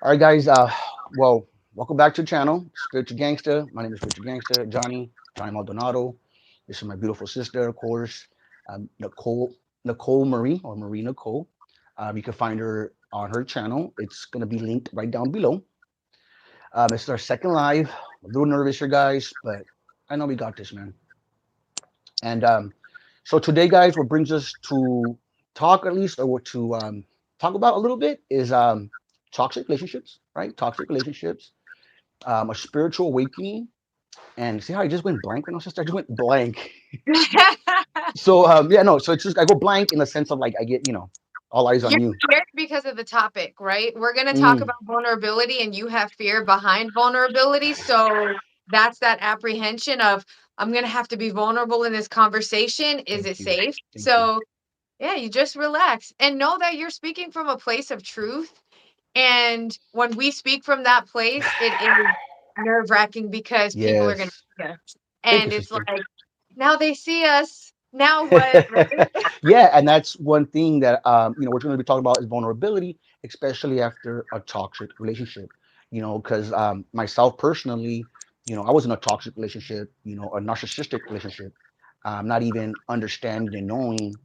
All right, guys. Well, welcome back to the channel, Spiritual Gangsta. My name is Spiritual Gangsta, Johnny Maldonado. This is my beautiful sister, of course, Nicole Marie or Marie Nicole. You can find her on her channel. It's gonna be linked right down below. This is our second live. I'm a little nervous here, guys, but I know we got this, man. And so today, guys, what brings us to talk at least, or to talk about a little bit is toxic relationships, right? Toxic relationships, a spiritual awakening, and see how I just went blank when I was just I just went blank. So yeah, no, so it's just I go blank in the sense of like I get all eyes on You're you. scared because of the topic, right? We're going to talk Mm, about vulnerability and you have fear behind vulnerability. So that's that apprehension of, I'm going to have to be vulnerable in this conversation. Is it thank you, safe? thank you. So, yeah, you just relax and know that you're speaking from a place of truth. And when we speak from that place, it is nerve wracking because people are going to Yes, see us. thank you, And it's sister. like, now they see us. Now what? Right? Yeah, and that's one thing that we're going to be talking about is vulnerability, especially after a toxic relationship. Because myself personally, I was in a toxic relationship, a narcissistic relationship, not even understanding and knowing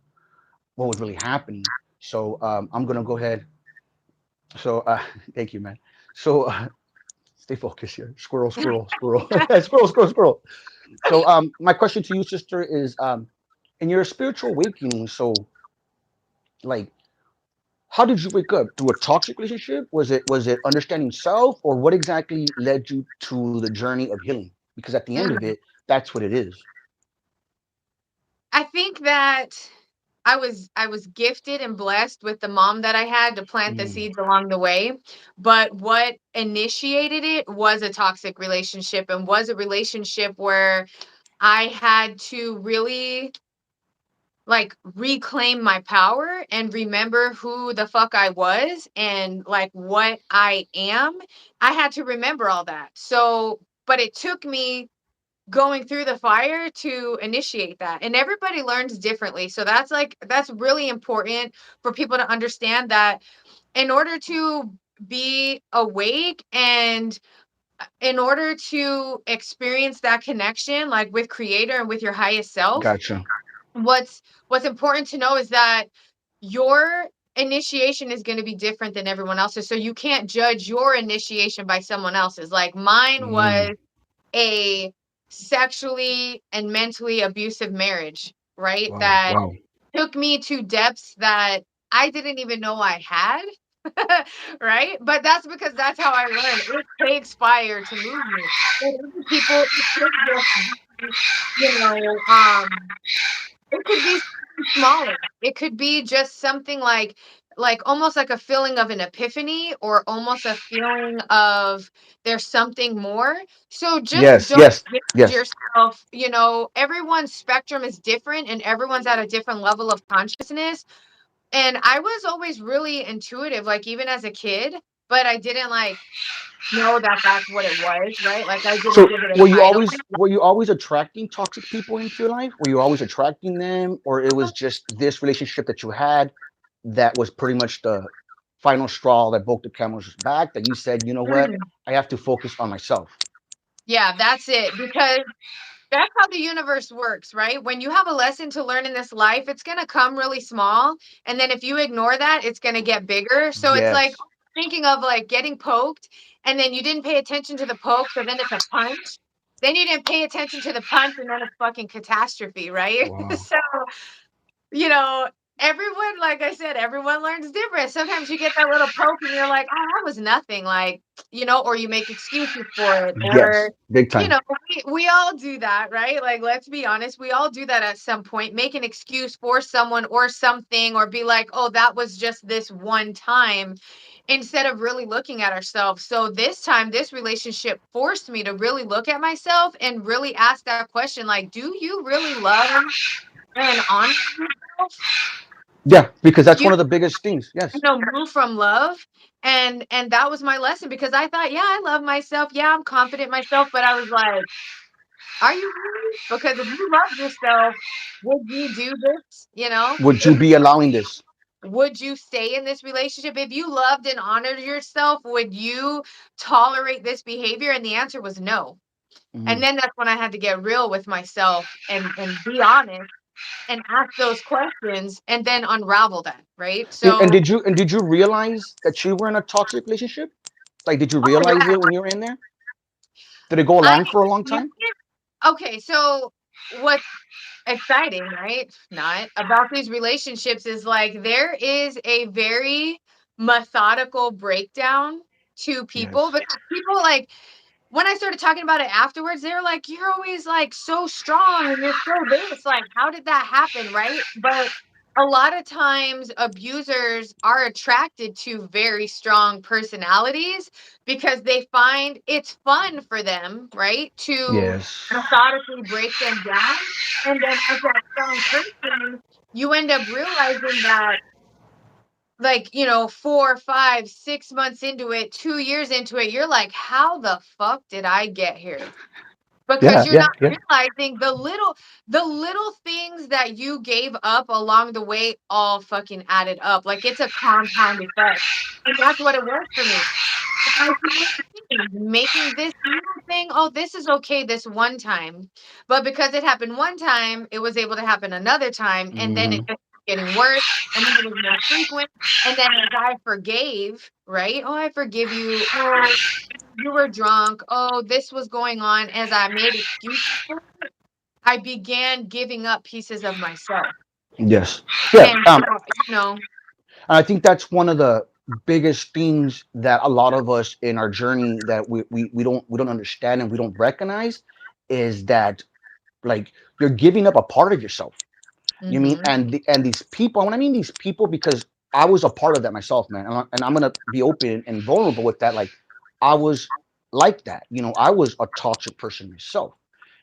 what was really happening. So I'm gonna go ahead. So thank you, man. So stay focused here. Squirrel, squirrel, squirrel, squirrel, squirrel, squirrel. So my question to you, sister, is in your spiritual awakening. So like how did you wake up? Through a toxic relationship? Was it understanding self, or what exactly led you to the journey of healing? Because at the end of it, that's what it is. I think that I was gifted and blessed with the mom that I had to plant the Mm, seeds along the way. But what initiated it was a toxic relationship and was a relationship where I had to really like reclaim my power and remember who the fuck I was and like what I am. I had to remember all that. So, but it took me going through the fire to initiate that, and everybody learns differently, so that's really important for people to understand that in order to be awake and in order to experience that connection like with creator and with your highest self, gotcha. what's important to know is that your initiation is going to be different than everyone else's, so you can't judge your initiation by someone else's. Like mine was Mm, a sexually and mentally abusive marriage, right? wow, That wow. took me to depths that I didn't even know I had. Right? But that's because that's how I learned. It takes fire to move me. And other people, it could just be, it could be something smaller. It could be just something like almost like a feeling of an epiphany or almost a feeling of there's something more. So just Yes, don't yes, judge yes. yourself. Everyone's spectrum is different and everyone's at a different level of consciousness. And I was always really intuitive, like even as a kid, but I didn't like know that that's what it was, right? Like I didn't So give it a were you title. always attracting toxic people into your life? Were you always attracting them, or it was just this relationship that you had that was pretty much the final straw that broke the camel's back? That you said, you know what, Mm. I have to focus on myself. Yeah, that's it. Because that's how the universe works, right? When you have a lesson to learn in this life, it's going to come really small. And then if you ignore that, it's going to get bigger. So it's like Yes. thinking of like getting poked and then you didn't pay attention to the poke. So then it's a punch. Then you didn't pay attention to the punch and then it's fucking catastrophe, right? Wow. So you know, everyone, like I said, everyone learns different. Sometimes you get that little poke and you're like, oh, that was nothing. Like, or you make excuses for it. Yes. Or, Big time. we all do that, right? Like, let's be honest. We all do that at some point. Make an excuse for someone or something, or be like, oh, that was just this one time instead of really looking at ourselves. So this time, this relationship forced me to really look at myself and really ask that question, like, do you really love and honor yourself? Yeah, because that's You one of the biggest things. Yes. move from love. And that was my lesson because I thought, yeah, I love myself. Yeah, I'm confident in myself. But I was like, are you really? Because if you love yourself, would you do this? Would you be allowing this? would you stay in this relationship? If you loved and honored yourself, would you tolerate this behavior? And the answer was no. And Mhm. then that's when I had to get real with myself and be honest and ask those questions and then unravel that, right? And So, did you realize that you were in a toxic relationship? Like, did you oh realize yeah, it when you were in there? Did it go I along for a long yeah, time? okay. So what's exciting, right? Not about these relationships is like there is a very methodical breakdown to people, Yes. because people like when I started talking about it afterwards, they're like, "You're always like so strong and you're so this. Like, how did that happen?" Right? But a lot of times, abusers are attracted to very strong personalities because they find it's fun for them, right? To Yes. methodically break them down. And then, as that strong person, you end up realizing that like 4, 5, 6 months into it, 2 years into it, you're like, how the fuck did I get here? Because Yeah, you're yeah, not yeah. realizing the little things that you gave up along the way all fucking added up. Like it's a compound effect, and that's what it was for me. I was making this little thing, oh, this is okay this one time. But because it happened one time, it was able to happen another time. And then it Hmm. just kept getting worse. And then it was more frequent. And then as I forgave, right? Oh, I forgive you. Oh, you were drunk. Oh, this was going on. As I made excuses for it, I began giving up pieces of myself. Yes. Yeah. And so, you know, I think that's one of the biggest things that a lot of us in our journey that we don't understand and we don't recognize is that, like, you're giving up a part of yourself. You mean, mhm, and these people, when I mean these people, because I was a part of that myself, man, and I'm gonna be open and vulnerable with that. Like, I was like that. I was a toxic person myself.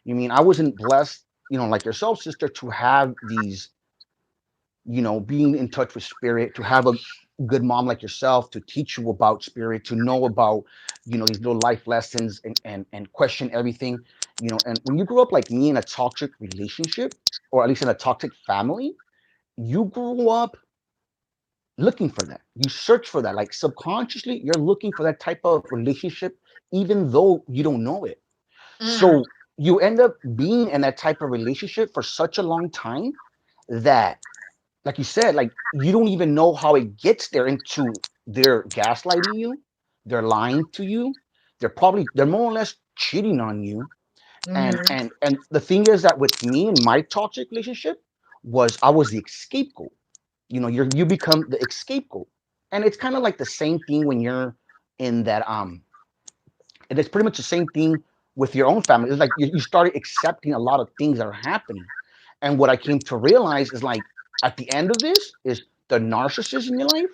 You mean I wasn't blessed, like yourself, sister, to have these, being in touch with spirit, to have a good mom like yourself to teach you about spirit, to know about, these little life lessons, and question everything. And when you grow up like me in a toxic relationship, or at least in a toxic family, you grew up looking for that. You search for that. Like, subconsciously, you're looking for that type of relationship, even though you don't know it. mm, So you end up being in that type of relationship for such a long time that, like you said, like, you don't even know how it gets there, into they're gaslighting you, they're lying to you, they're more or less cheating on you. And mhm, and and the thing is that with me and my toxic relationship was I was the scapegoat. You become the scapegoat. And it's kind of like the same thing when you're in that, and it's pretty much the same thing with your own family. It's like you started accepting a lot of things that are happening. And what I came to realize is, like, at the end of this is the narcissist in your life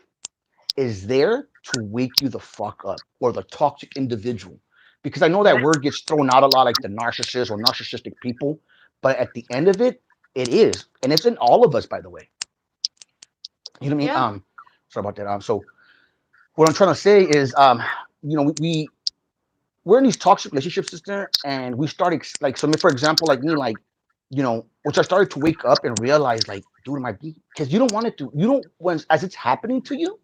is there to wake you the fuck up, or the toxic individual. Because I know yeah, that word gets thrown out a lot, like the narcissist or narcissistic people. But at the end of it, it is. And it's in all of us, by the way. You know what I mean? yeah, Sorry about that. So what I'm trying to say is, we're in these toxic relationships, sister, and we started, like, so for example, like me, like, which I started to wake up and realize, like, dude, my, because you don't want it to, you don't, when as it's happening to you,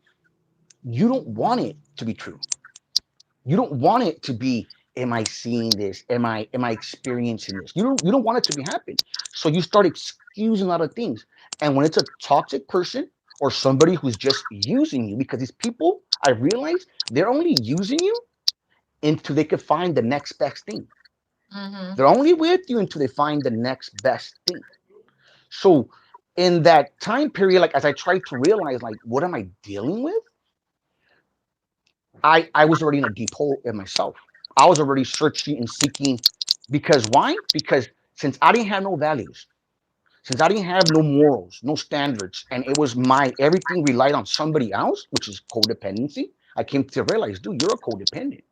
you don't want it to be true. You don't want it to be, am I seeing this? Am I experiencing this? You don't want it to be happening. So you start excusing a lot of things. And when it's a toxic person, or somebody who's just using you, because these people, I realize, they're only using you until they could find the next best thing. mhm, They're only with you until they find the next best thing. So in that time period, like, as I tried to realize, like, what am I dealing with? I was already in a deep hole in myself. I was already searching and seeking. Because why? Because since I didn't have no values, since I didn't have no morals, no standards, and it was my everything relied on somebody else, which is codependency. I came to realize, dude, you're a codependent.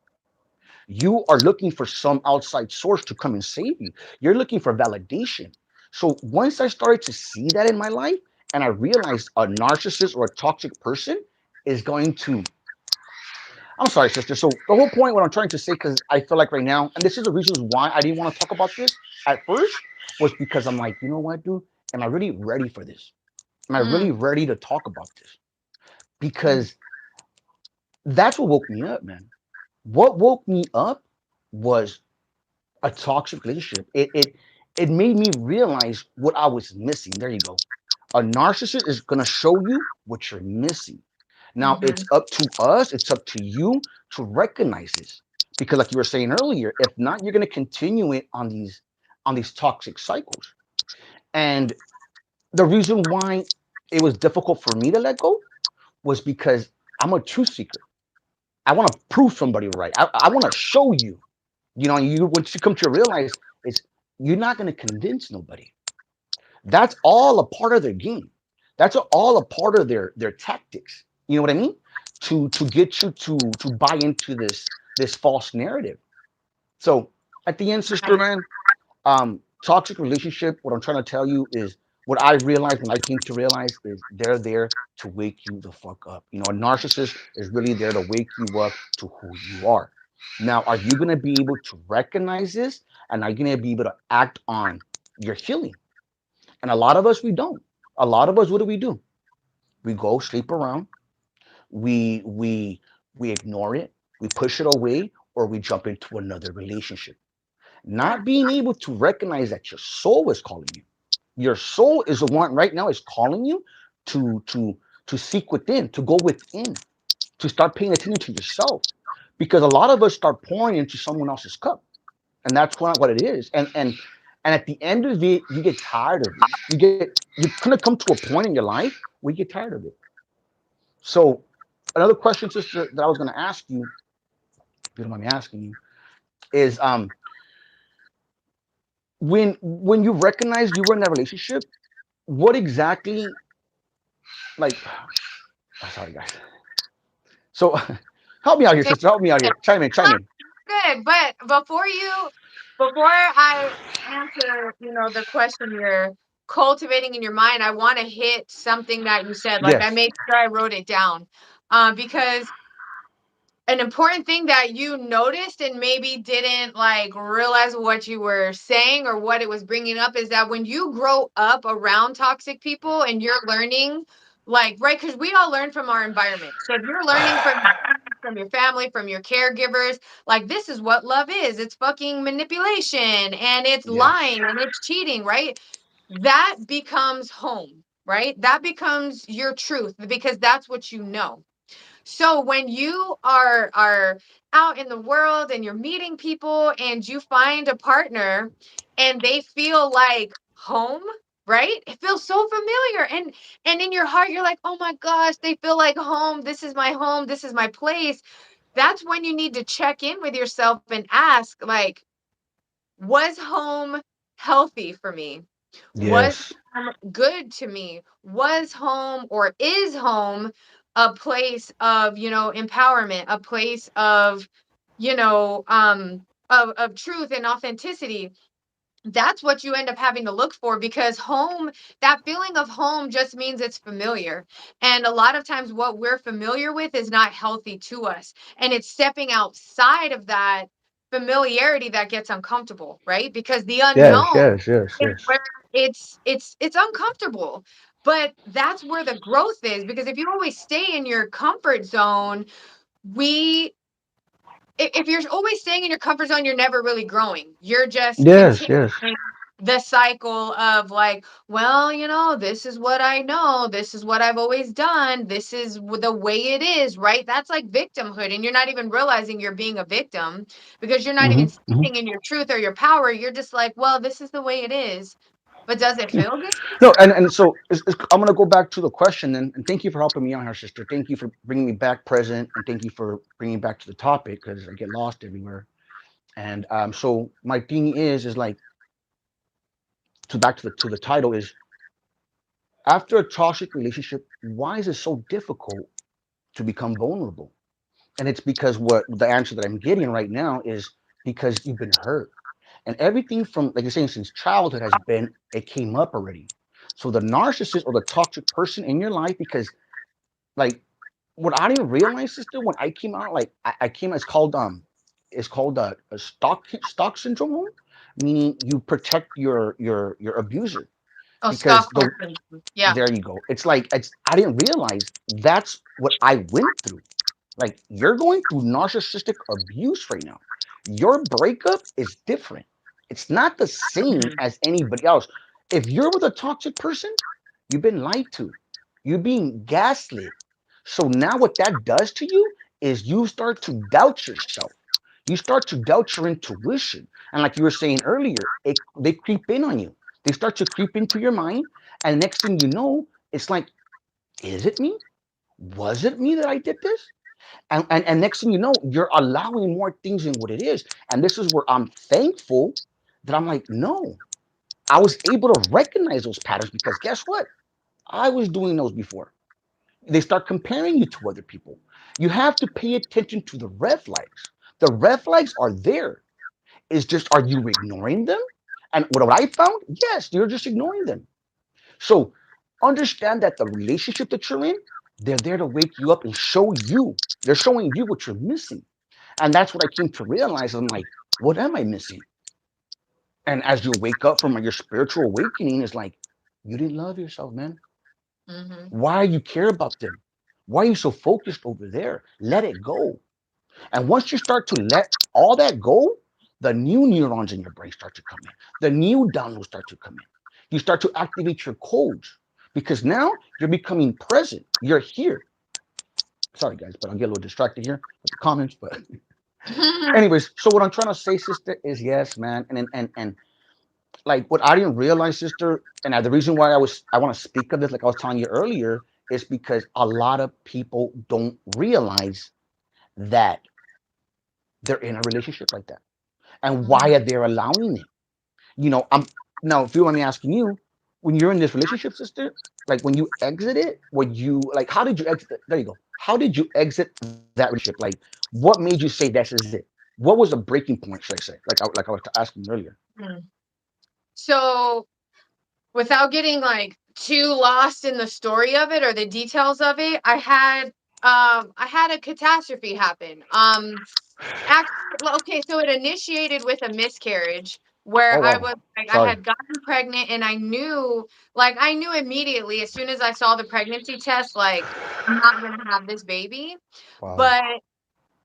You are looking for some outside source to come and save you. You're looking for validation. So once I started to see that in my life, and I realized a narcissist or a toxic person is going to, I'm sorry, sister. So the whole point, what I'm trying to say, because I feel like right now, and this is the reasons why I didn't want to talk about this at first, was because I'm like, you know what, dude? Am I really ready for this? Am I Mm, really ready to talk about this? mm, Because that's what woke me up, man. What woke me up was a toxic relationship. It made me realize what I was missing. There you go. A narcissist is gonna show you what you're missing. Now it's mhm. up to us, it's up to you to recognize this. Because like you were saying earlier, if not, you're gonna continue it on these toxic cycles. And the reason why it was difficult for me to let go was because I'm a truth seeker. I want to prove somebody right. I want to show you. You know, you once you come to realize is you're not going to convince nobody. That's all a part of their game. That's all a part of their tactics. You know what I mean? To get you to buy into this false narrative. So at the end, sister Right. man, toxic relationship, what I'm trying to tell you is what I realized when I came to realize is they're there to wake you the fuck up. You know, a narcissist is really there to wake you up to who you are. Now, are you going to be able to recognize this, and are you going to be able to act on your healing? And a lot of us, we don't. A lot of us, what do? We go sleep around, we we we ignore it, we push it away, or we jump into another relationship, Yeah. not being able to recognize that your soul is calling you. Your soul is the one right now is calling you to to to seek within, to go within, to start paying attention to yourself. Because a lot of us start pouring into someone else's cup, and that's what it is. And at the end of it, you get tired of it. You're gonna come to a point in your life where you get tired of it. So another question, sister, that I was gonna ask you, if you don't mind me asking you, is when you recognized you were in that relationship, what exactly like sorry guys. So help me out here, Okay. sister. Help me out here. Chime in, chime in. Good. But before I answer, the question you're cultivating in your mind, I want to hit something that you said. Like I Yes. made sure I wrote it down, because an important thing that you noticed and maybe didn't like realize what you were saying or what it was bringing up is that when you grow up around toxic people and you're learning, like, right, because we all learn from our environment. So if you're learning from your family, from your caregivers, like, this is what love is. It's fucking manipulation and it's Yes. lying and it's cheating, right? That becomes home, right? That becomes your truth because that's what you know. So when you are out in the world and you're meeting people and you find a partner and they feel like home, right? It feels so familiar. And in your heart you're like, "Oh my gosh, they feel like home. This is my home. This is my place." That's when you need to check in with yourself and ask, like, was home healthy for me? Was Yes. good to me? Was home or is home a place of, empowerment, a place of, of truth and authenticity? That's what you end up having to look for because home, that feeling of home just means it's familiar. And a lot of times what we're familiar with is not healthy to us. And it's stepping outside of that familiarity that gets uncomfortable, right? Because the Yes. unknown Yes. Yes. is Yes. where it's uncomfortable. But that's where the growth is because if you always stay in your comfort zone, we if you're always staying in your comfort zone, you're never really growing. You're just Yes. continuing Yes. the cycle of like, well, this is what I know. This is what I've always done. This is the way it is, right? That's like victimhood. And you're not even realizing you're being a victim because you're not even Mm-hmm. Mm-hmm. standing in your truth or your power. You're just like, well, this is the way it is. But does it Yeah. feel good? No, and so I'm gonna go back to the question, and thank you for helping me out here, sister. Thank you for bringing me back present, and thank you for bringing me back to the topic because I get lost everywhere. And so my thing is like to back to the title is after a toxic relationship, why is it so difficult to become vulnerable? And it's because what the answer that I'm getting right now is because you've been hurt. And everything from, like you're saying, since childhood has been, it came up already. So the narcissist or the toxic person in your life, because like what I didn't realize, sister, when I came out, like I came, it's called a stock syndrome, meaning you protect your abuser. Oh, because Stockholm the syndrome. Yeah. there you go. It's like I didn't realize that's what I went through. Like you're going through narcissistic abuse right now. Your breakup is different. It's not the same Mhm. as anybody else. If you're with a toxic person, you've been lied to. You're being gaslit. So now what that does to you is you start to doubt yourself. You start to doubt your intuition. And like you were saying earlier, they creep in on you. They start to creep into your mind. And next thing you know, it's like, is it me? Was it me that I did this? And next thing you know, you're allowing more things than what it is. And this is where I'm thankful that I'm like, no, I was able to recognize those patterns because guess what? I was doing those before. They start comparing you to other people. You have to pay attention to the red flags. The red flags are there. It's just, are you ignoring them? And what I found, yes, you're just ignoring them. So understand that the relationship that you're in, they're there to wake you up and show you. They're showing you what you're missing. And that's what I came to realize. I'm like, what am I missing? And as you wake up from your spiritual awakening, it's like, you didn't love yourself, man. Mhm. Why you care about them? Why are you so focused over there? Let it go. And once you start to let all that go, the new neurons in your brain start to come in. The new downloads start to come in. You start to activate your codes because now you're becoming present. You're here. Sorry, guys, but I'll get a little distracted here with the comments. But, anyways, so what I'm trying to say, sister, is yes, man. And like what I didn't realize, sister, and the reason why I want to speak of this, like I was telling you earlier, is because a lot of people don't realize that they're in a relationship like that and why Mhm. are they allowing it. I'm now, if you want me asking you, when you're in this relationship, sister, like when you exit it, would you like how did you exit it? There you go. How did you exit that relationship? Like what made you say this is it? What was the breaking point, should I say? Like I was asking earlier. Mhm. So, without getting like too lost in the story of it or the details of it, I had a catastrophe happen. Actually, okay, so it initiated with a miscarriage where Oh I wow. was like, I Sorry. had gotten pregnant and I knew immediately as soon as I saw the pregnancy test, like, I'm not going to have this baby. Wow. But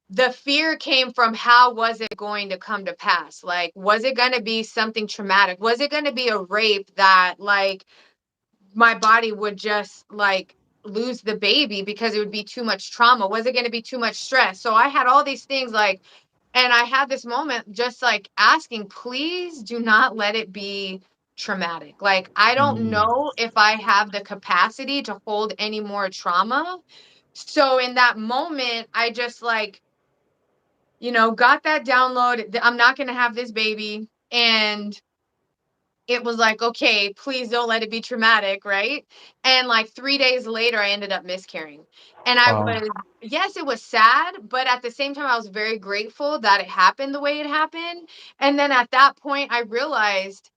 the fear came from how was it going to come to pass? Like, was it going to be something traumatic? Was it going to be a rape that, like, my body would just like lose the baby because it would be too much trauma? Was it going to be too much stress? So I had all these things like, and I had this moment just like asking, please do not let it be traumatic. Like, I don't Mm, know if I have the capacity to hold any more trauma. So in that moment, I just like, got that download. I'm not going to have this baby. And it was like, okay, please don't let it be traumatic, right? And like 3 days later, I ended up miscarrying. And wow. yes, it was sad, but at the same time, I was very grateful that it happened the way it happened. And then at that point, I realized,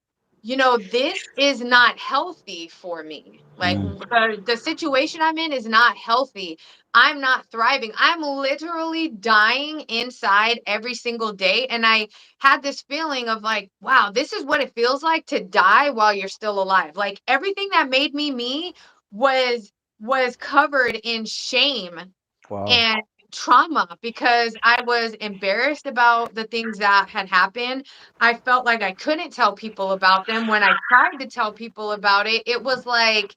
this is not healthy for me. Like, Mm, the situation I'm in is not healthy. I'm not thriving. I'm literally dying inside every single day. And I had this feeling of like, wow, this is what it feels like to die while you're still alive. Like, everything that made me me was covered in shame wow. and trauma because I was embarrassed about the things that had happened. I felt like I couldn't tell people about them. When I tried to tell people about it, it was like,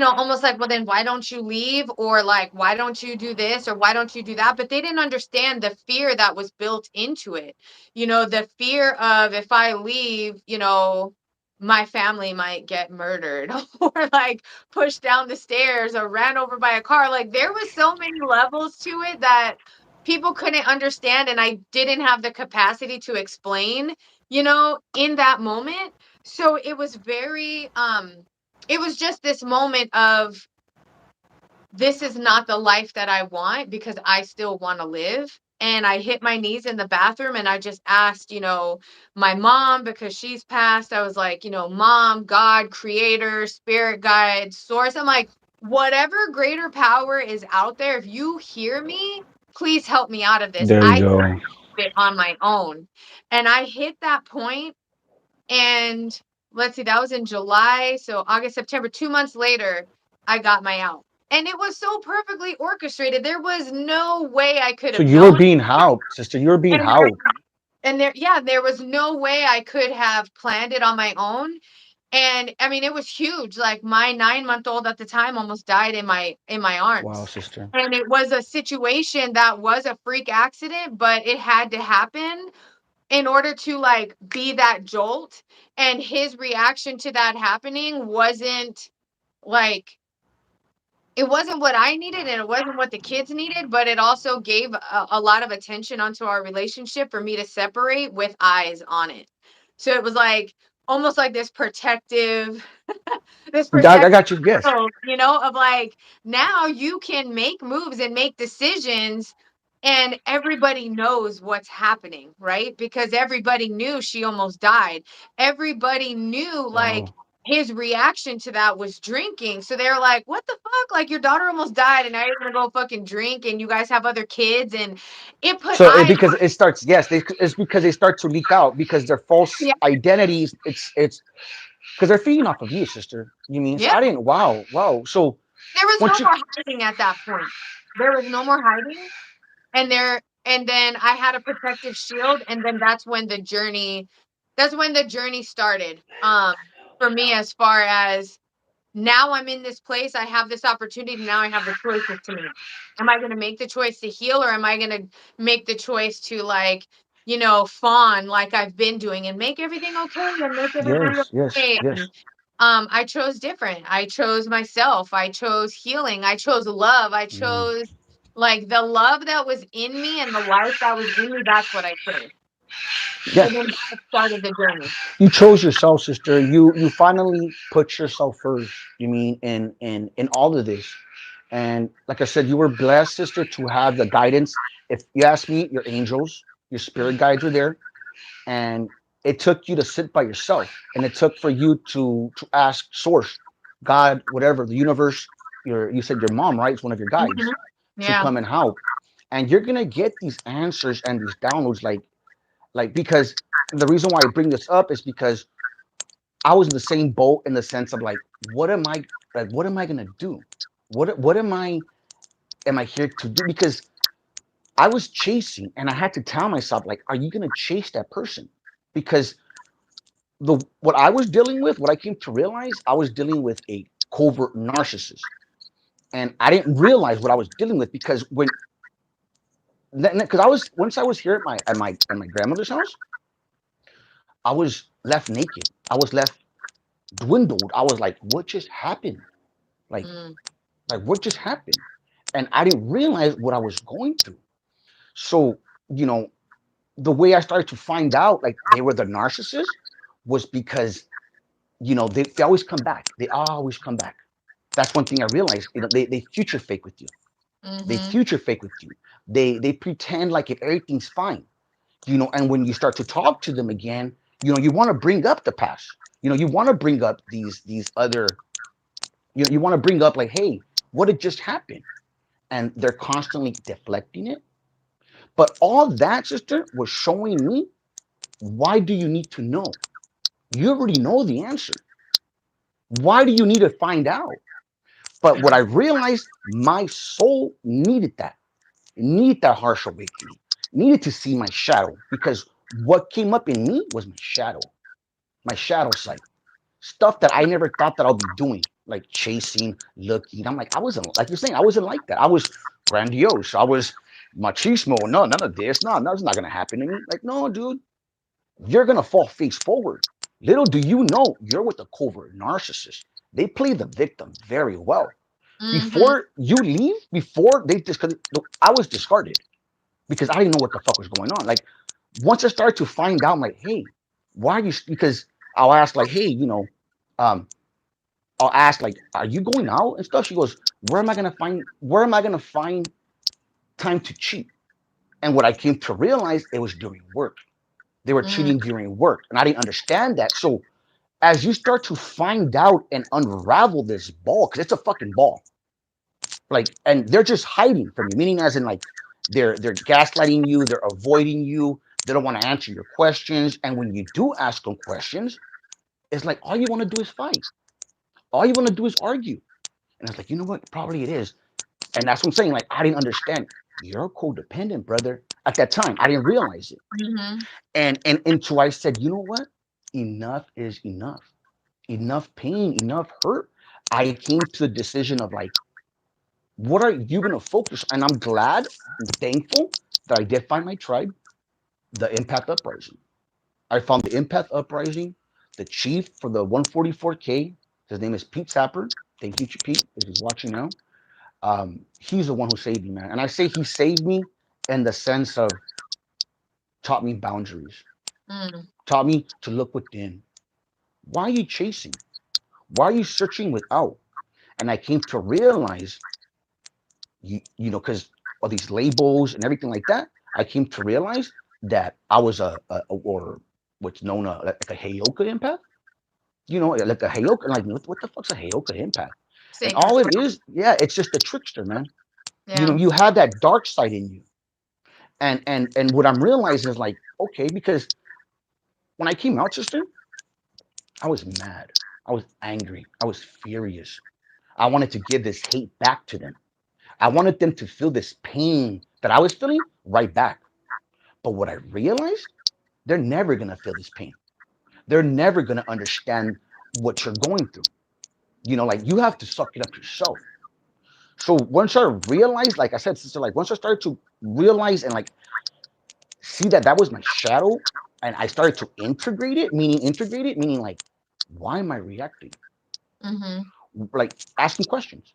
almost like, well, then why don't you leave? Or like, why don't you do this? Or why don't you do that? But they didn't understand the fear that was built into it. The fear of if I leave, my family might get murdered or like pushed down the stairs or ran over by a car. Like, there was so many levels to it that people couldn't understand. And I didn't have the capacity to explain, in that moment. So it was just this moment of, this is not the life that I want because I still want to live. And I hit my knees in the bathroom and I just asked, my mom, because she's passed. I was like, mom, God, creator, spirit guide, source. I'm like, whatever greater power is out there, if you hear me, please help me out of this. There I you can't go. do it on my own. And I hit that point, and let's see, that was in July. So August, September, 2 months later, I got my out. And it was so perfectly orchestrated. There was no way I could So have you were known. being helped, sister. You were being And helped. yeah, there was no way I could have planned it on my own. And I mean, it was huge. Like my 9-month-old at the time almost died in my Wow, arms. sister. And it was a situation that was a freak accident, but it had to happen in order to like be that jolt. And his reaction to that happening wasn't like, it wasn't what I needed and it wasn't what the kids needed, but it also gave a lot of attention onto our relationship for me to separate with eyes on it. So it was like almost like this I protective got you. Yes. shield, you know, of like now you can make moves and make decisions and everybody knows what's happening, right? Because everybody knew she almost died. Everybody knew like Wow. his reaction to that was drinking. So they're like, what the fuck? Like your daughter almost died and now you're gonna go fucking drink and you guys have other kids and it put So eyes because it starts, yes, it's because they start to leak out because their false yeah, identities. It's because they're feeding off of you, sister. You mean so? yeah. I didn't. Wow, wow. So There was no once you, more hiding at that point. There was no more hiding. And then I had a protective shield and then that's when the journey started for me as far as now I'm in this place, I have this opportunity, now I have the choices to make. Am I going to make the choice to heal or am I going to make the choice to like, you know, fawn like I've been doing and make everything okay and make everybody yes, yes, okay? yes. And I chose different. I chose myself. I chose healing. I chose love. I Mm. chose like the love that was in me and the life that was in me. That's what I chose. Yeah, And then that started the journey. you chose yourself, sister. You finally put yourself first. You mean in all of this, and like I said, you were blessed, sister, to have the guidance. If you ask me, your angels, your spirit guides were there, and it took you to sit by yourself, and it took for you to ask source, God, whatever, the universe. You said your mom, right? It's one of your guides Mhm. to Yeah. come and help, and you're gonna get these answers and these downloads, like because the reason why I bring this up is because I was in the same boat in the sense of like, what am I gonna do? What am I here to do? Because I was chasing, and I had to tell myself, like, are you gonna chase that person? Because the what I was dealing with, what I came to realize, I was dealing with a covert narcissist, and I didn't realize what I was dealing with because because I was once I was here at my grandmother's house, I was left naked. I was left dwindled. I was like, what just happened? Like, Mm. what just happened? And I didn't realize what I was going through. So, you know, the way I started to find out like they were the narcissist was because, they always come back. They always come back. That's one thing I realized. They future fake with you. They Mhm. future fake with you. They pretend like if everything's fine, and when you start to talk to them again, you want to bring up the past. You want to bring up these other, you want to bring up like, hey, what had just happened? And they're constantly deflecting it. But all that, sister, was showing me, why do you need to know? You already know the answer. Why do you need to find out? But what I realized, my soul needed that. It needed that harsh awakening. It needed to see my shadow because what came up in me was my shadow side. Stuff that I never thought that I'll be doing, like chasing, looking. I'm like, I wasn't, like you're saying, I wasn't like that. I was grandiose. I was machismo. No, none of this. No, that's not gonna happen to me. Like, no, dude, you're gonna fall face forward. Little do you know, you're with a covert narcissist. They play the victim very well. Mhm. Before you leave, before they just, because I was discarded because I didn't know what the fuck was going on. Like, once I started to find out, I'm like, hey, why are you? Because I'll ask like, hey, um, I'll ask like, are you going out and stuff? She goes, where am I gonna find time to cheat? And what I came to realize, it was during work. They were Mm. cheating during work, and I didn't understand that. So as you start to find out and unravel this ball, because it's a fucking ball, like, and they're just hiding from you, meaning as in like they're gaslighting you, they're avoiding you, they don't want to answer your questions, and when you do ask them questions, It's like all you want to do is fight. All you want to do is argue. And it's like, you know what? Probably it is. And that's what I'm saying. Like, I didn't understand. You're codependent, brother. At that time, I didn't realize it. Mm-hmm. And until I said, you know what? Enough is enough. Enough pain, enough hurt. I came to the decision of like, what are you gonna focus? And I'm glad and thankful that I did find my tribe, the empath uprising. I found the empath uprising, the chief for the 144K. His name is Pete Sapper. Thank you, Pete, if he's watching now. He's the one who saved me, man. And I say he saved me in the sense of taught me boundaries, Mm. taught me to look within. Why are you chasing? Why are you searching without? And I came to realize, you know, because all these labels and everything like that, I came to realize that I was or what's known like a Heyoka empath. You know, like a Heyoka, like what the fuck's a Heyoka empath? And Same all as it well. is, yeah, it's just a trickster, man. You know, Yeah. you have that dark side in you. And what I'm realizing is like, okay, because when I came out, sister, I was mad. I was angry. I was furious. I wanted to give this hate back to them. I wanted them to feel this pain that I was feeling right back. But what I realized, they're never gonna feel this pain. They're never gonna understand what you're going through. You know, like you have to suck it up yourself. So once I realized, like I said, sister, like once I started to realize and like see that that was my shadow, and I started to integrate it, meaning like, why am I reacting? Mm-hmm. Like asking questions.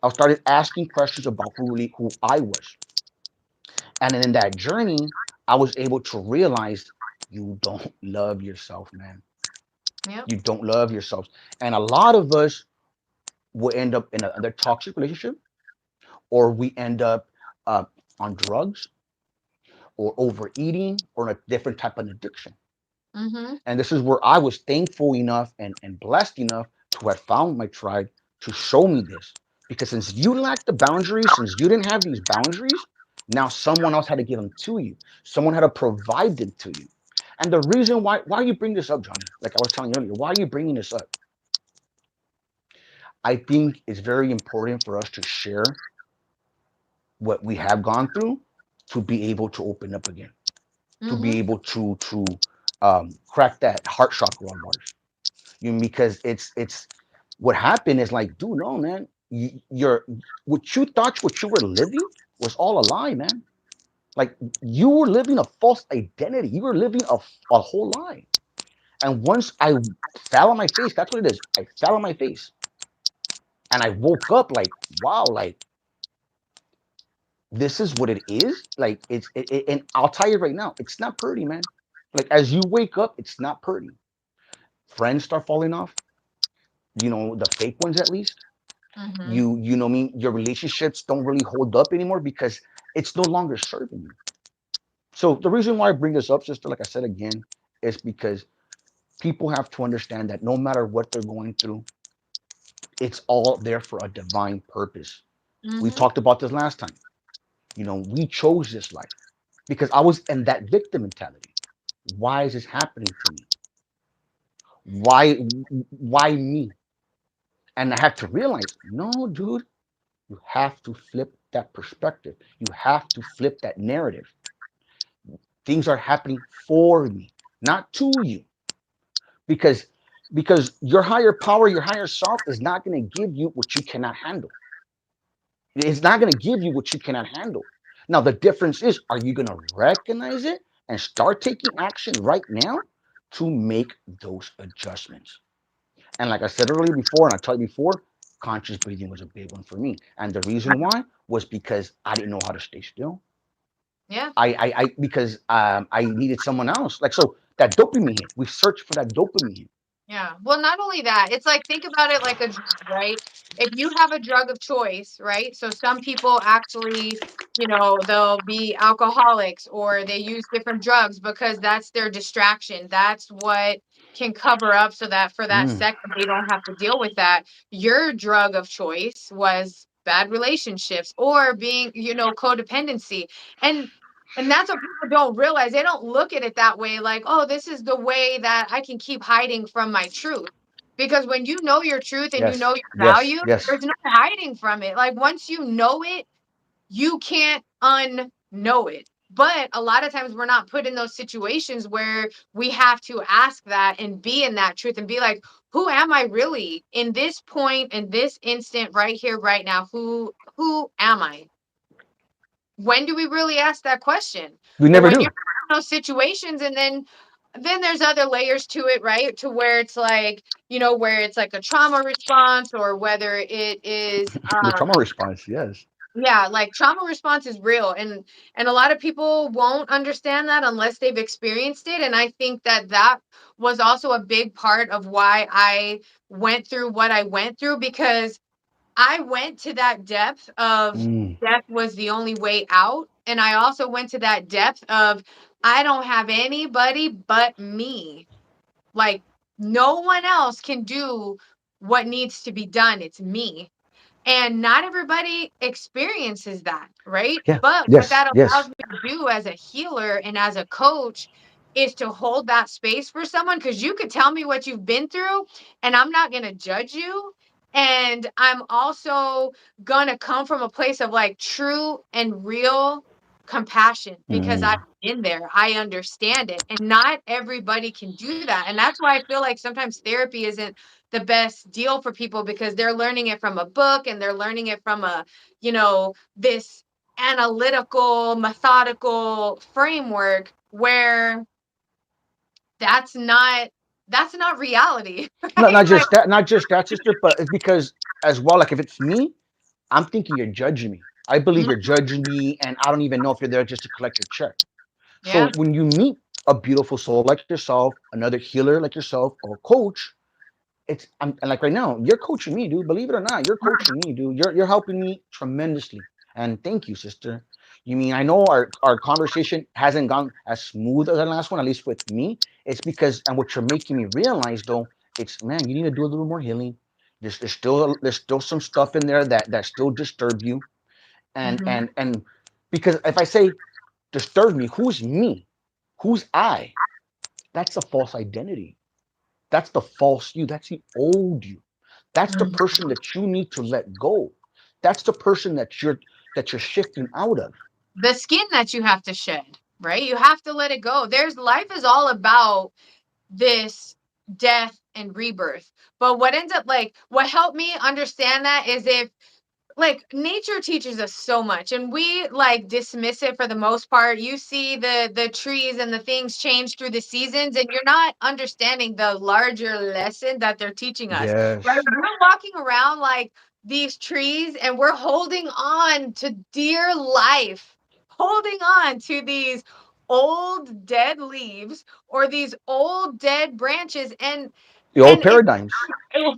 I started asking questions about who I was, and then in that journey, I was able to realize you don't love yourself, man. Yep. You don't love yourself, and a lot of us will end up in another toxic relationship, or we end up uh, on drugs, or overeating, or a different type of addiction. Mm-hmm. And this is where I was thankful enough and blessed enough to have found my tribe to show me this. Because since you lacked the boundaries, since you didn't have these boundaries, now someone else had to give them to you. Someone had to provide them to you. And the reason why you bring this up, Johnny, like I was telling you earlier, why are you bringing this up? I think it's very important for us to share what we have gone through to be able to open up again, to be Mm-hmm. able to crack that heart chakra of ours. You know, because it's what happened is like, dude, no, man, you're what you thought what you were living was all a lie, man. Like you were living a false identity. You were living a whole lie. And once I fell on my face, that's what it is. I fell on my face, and I woke up like, wow, like this is what it is. Like and I'll tell you right now, it's not pretty, man. Like as you wake up, it's not pretty. Friends start falling off. You know, the fake ones at least. Mm-hmm. You know what I mean, your relationships don't really hold up anymore because it's no longer serving you. So the reason why I bring this up, sister, like I said again, is because people have to understand that no matter what they're going through, it's all there for a divine purpose. We Mm-hmm. talked about this last time. You know, we chose this life because I was in that victim mentality. Why is this happening to me? Why me? And I had to realize, no, dude, you have to flip that perspective. You have to flip that narrative. Things are happening for me, not to you. Because your higher power, your higher self is not going to give you what you cannot handle. It's not going to give you what you cannot handle. Now the difference is, are you going to recognize it and start taking action right now to make those adjustments? And like I said earlier before, and I told you before, conscious breathing was a big one for me. And the reason why was because I didn't know how to stay still. Yeah. I because I needed someone else. Like so that dopamine hit. We search for that dopamine hit. Yeah. Well, not only that, it's like think about it like a drug, right? If you have a drug of choice, right? So some people actually, they'll be alcoholics or they use different drugs because that's their distraction. That's what can cover up so that for that Mm, second they don't have to deal with that. Your drug of choice was bad relationships or being, codependency. And And that's what people don't realize. They don't look at it that way, like, oh, this is the way that I can keep hiding from my truth. Because when you know your truth and you Yes, know your yes, value, yes. there's no hiding from it. Like once you know it, you can't unknow it. But a lot of times we're not put in those situations where we have to ask that and be in that truth and be like, who am I really in this point, in this instant, right here, right now? Who am I? When do we really ask that question? We But never when you're do. in those situations, and then there's other layers to it, right? To where it's like, where it's like a trauma response, or whether it is The trauma response, yes. yeah, like trauma response is real, and a lot of people won't understand that unless they've experienced it. And I think that that was also a big part of why I went through what I went through, because I went to that depth of Mm. death was the only way out. And I also went to that depth of I don't have anybody but me. Like no one else can do what needs to be done. It's me. And not everybody experiences that, right? Yeah. But what Yes. that allows Yes. me to do as a healer and as a coach is to hold that space for someone, because you could tell me what you've been through and I'm not going to judge you. And I'm also going to come from a place of like true and real compassion, because I've Mm. been there. I understand it. And not everybody can do that. And that's why I feel like sometimes therapy isn't the best deal for people, because they're learning it from a book and they're learning it from this analytical, methodical framework where that's not that's not reality, Not right? not Like just that, not just that, sister, but it's because as well. Like if it's me, I'm thinking you're judging me. I believe mhm, you're judging me, and I don't even know if you're there just to collect a check. So yeah. when you meet a beautiful soul like yourself, another healer like yourself, or a coach, and like right now, you're coaching me, dude. Believe it or not, you're coaching me, dude. You're helping me tremendously, and thank you, sister. You mean I know our conversation hasn't gone as smooth as the last one, at least with me. It's because and what you're making me realize though, it's man, you need to do a little more healing. There's still some stuff in there that still disturb you, and Mhm. and and because if I say disturb me, who's me? Who's I? That's a false identity. That's the false you. That's the old you. That's the Mhm. person that you need to let go. That's the person that you're shifting out of. The skin that you have to shed, right? You have to let it go. There's life is all about this death and rebirth. But what ends up like what helped me understand that is, if like nature teaches us so much and we like dismiss it for the most part. You see the trees and the things change through the seasons, and you're not understanding the larger lesson that they're teaching us, right? Yes. We're walking around like these trees and we're holding on to dear life, holding on to these old dead leaves or these old dead branches. The old And if paradigms.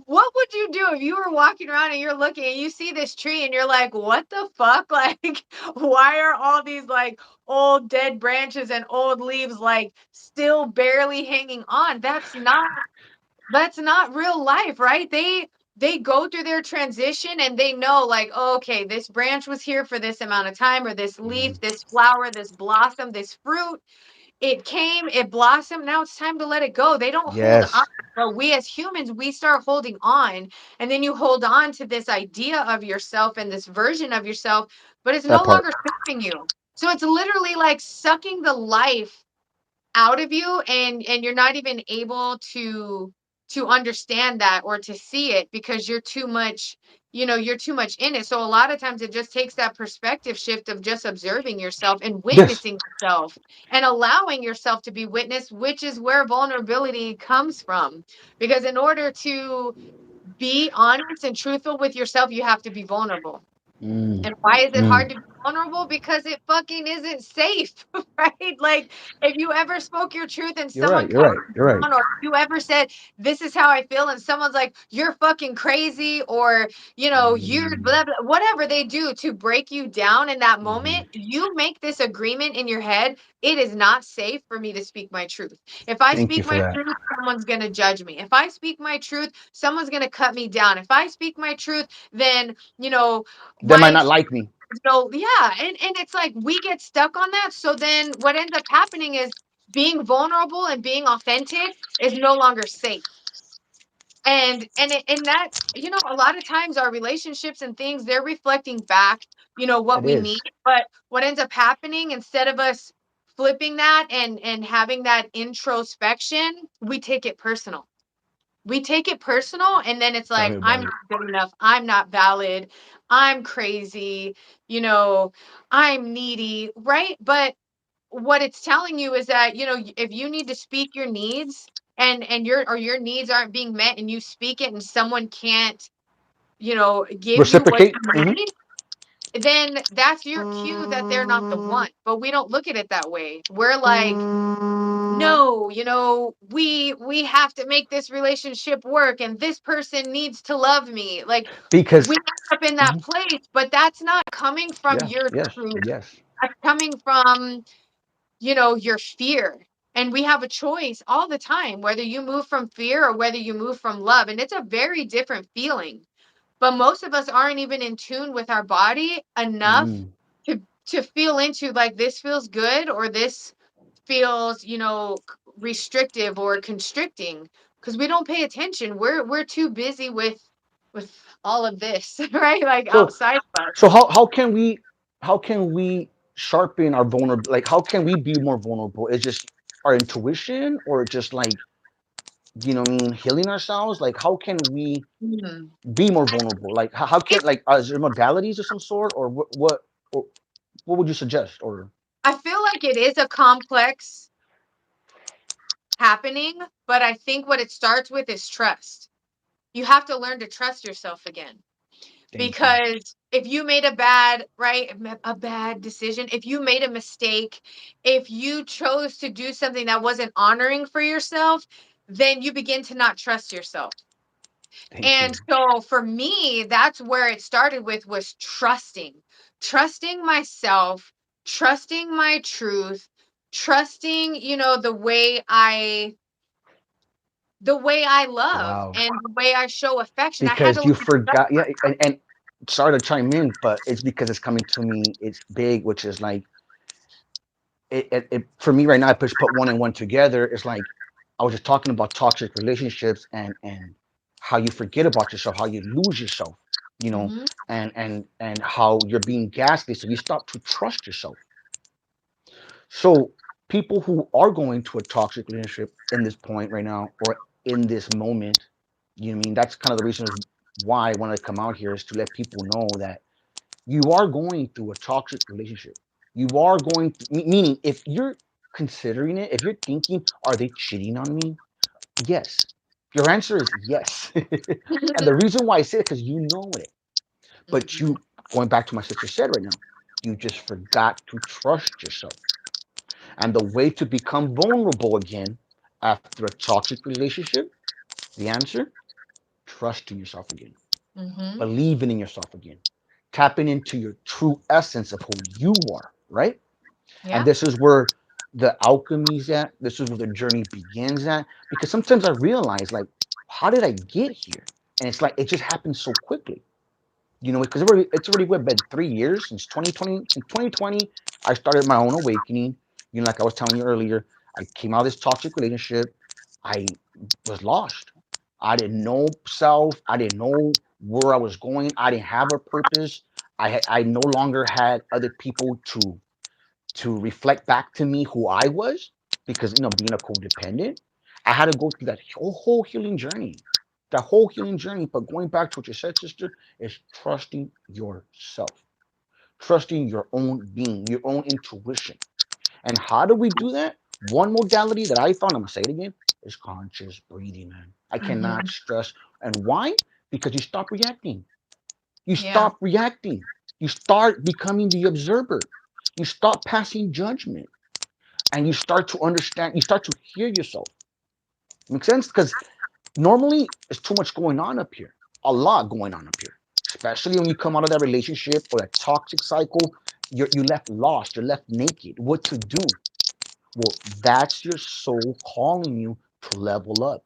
what would you do if you were walking around and you're looking and you see this tree and you're like, what the fuck? Like, why are all these like old dead branches and old leaves like still barely hanging on? That's not real life, right? They go through their transition and they know like, oh, okay, this branch was here for this amount of time, or this leaf, Mhm. this flower, this blossom, this fruit, it came, it blossomed. Now it's time to let it go. They don't hold on. Yes. But we as humans, we start holding on. And then you hold on to this idea of yourself and this version of yourself, but it's That no part. longer serving you. So it's literally like sucking the life out of you, and you're not even able to understand that or to see it, because you're too much in it. So a lot of times it just takes that perspective shift of just observing yourself and Yes. witnessing yourself and allowing yourself to be witnessed, which is where vulnerability comes from. Because in order to be honest and truthful with yourself, you have to be vulnerable. Mm. And why is it Mm. hard to be vulnerable? Because it fucking isn't safe, right? Like if you ever spoke your truth and You're right. someone You're cut right. You're right. you down, or you ever said, this is how I feel, and someone's like, you're fucking crazy, or you're Mm. blah, blah, whatever they do to break you down in that Mhm. moment, you make this agreement in your head. It is not safe for me to speak my truth. If I Thank you speak for my that. truth, someone's gonna judge me. If I speak my truth, someone's gonna cut me down. If I speak my truth, then They might my not like me. So yeah, and it's like we get stuck on that. So then what ends up happening is being vulnerable and being authentic is no longer safe. And that, a lot of times our relationships and things, they're reflecting back, what It we need. is. But what ends up happening, instead of us flipping that and having that introspection, we take it personal. We take it personal, and then it's Tell like, me I'm about not it. good enough, I'm not valid, I'm crazy, you know I'm needy, right? But what it's telling you is that, if you need to speak your needs, and your needs aren't being met, and you speak it and someone can't, give you what Reciprocate. you need, then that's your cue that they're not the one. But we don't look at it that way. We're like, no, we have to make this relationship work, and this person needs to love me. Like, we Because end up in that mhm, place, but that's not coming from yeah, your yes, truth. yes. That's coming from, your fear. And we have a choice all the time, whether you move from fear or whether you move from love. And it's a very different feeling. But most of us aren't even in tune with our body enough Mm. to feel into, like, this feels good, or this feels, restrictive or constricting, because we don't pay attention. We're too busy with all of this, right? Like, So outside of us. so how can we sharpen our vulnerable, like how can we be more vulnerable? Is just our intuition, or just like, what I mean, healing ourselves? Like how can we Mhm. be more vulnerable? Like how It, can, like, is there modalities of some sort, or or what would you suggest? Or I feel like it is a complex happening, but I think what it starts with is trust. You have to learn to trust yourself again. thank you. Because if you made a bad, right, a bad decision, if you made a mistake, if you chose to do something that wasn't honoring for yourself, then you begin to not trust yourself. Thank And you. so for me, that's where it started with, was trusting myself, trusting my truth, trusting, the way I love Wow. and the way I show affection. I had to Because learn you to trust forgot, yeah, myself. and sorry to chime in, but it's because it's coming to me, it's big, which is like, it for me right now, I push put one and one together. It's like, I was just talking about toxic relationships, and how you forget about yourself, how you lose yourself, you know, Mhm. and how you're being gaslit, so you stop to trust yourself. So people who are going to a toxic relationship in this point right now, or in this moment, what I mean, that's kind of the reason why I wanted to come out here, is to let people know that you are going through a toxic relationship. You are going to, meaning, if you're considering it, if you're thinking, are they cheating on me? Yes. Your answer is yes. And the reason why I say it, because you know it. But Mhm. you, going back to my sister said right now, you just forgot to trust yourself. And the way to become vulnerable again after a toxic relationship, the answer, trusting yourself again, Mhm. believing in yourself again, tapping into your true essence of who you are, right? And Yeah. this is where the alchemy's at. This is where the journey begins at. Because sometimes I realize, like, how did I get here? And it's like, it just happened so quickly. Because it's already what, been 3 years since 2020. Since 2020, I started my own awakening. Like I was telling you earlier, I came out of this toxic relationship. I was lost. I didn't know self. I didn't know where I was going. I didn't have a purpose. I no longer had other people to reflect back to me who I was, because being a codependent, I had to go through that whole healing journey. That whole healing journey. But going back to what you said, sister, is trusting yourself, trusting your own being, your own intuition. And how do we do that? One modality that I found, I'm gonna say it again, is conscious breathing, man. I cannot Mhm. stress. And why? Because you stop reacting. You Yeah. stop reacting. You start becoming the observer. You stop passing judgment, and you start to understand, you start to hear yourself. Make sense? Because normally there's too much going on up here, a lot going on up here, especially when you come out of that relationship or that toxic cycle. You left lost, you're left naked. What to do? Well, that's your soul calling you to level up.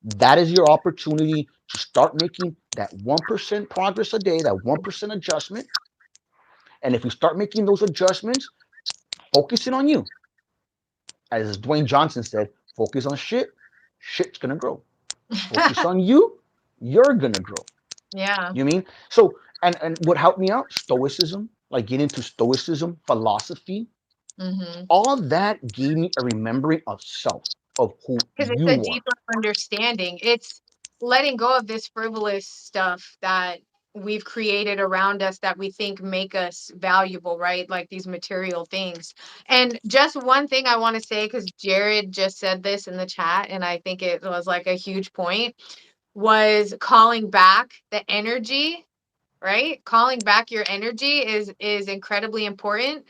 That is your opportunity to start making that 1% progress a day, that 1% adjustment, And if we start making those adjustments, focusing on you, as Dwayne Johnson said, focus on shit, shit's gonna grow. Focus on you, you're gonna grow. Yeah. You mean? So, and what helped me out? Stoicism, like getting into stoicism, philosophy, Mm-hmm. all that gave me a remembering of self, of who Because it's a you are. deeper understanding. It's letting go of this frivolous stuff that we've created around us that we think make us valuable, right? Like these material things. And just one thing I want to say, because Jared just said this in the chat, and I think it was like a huge point, was calling back the energy, right? Calling back your energy is incredibly important.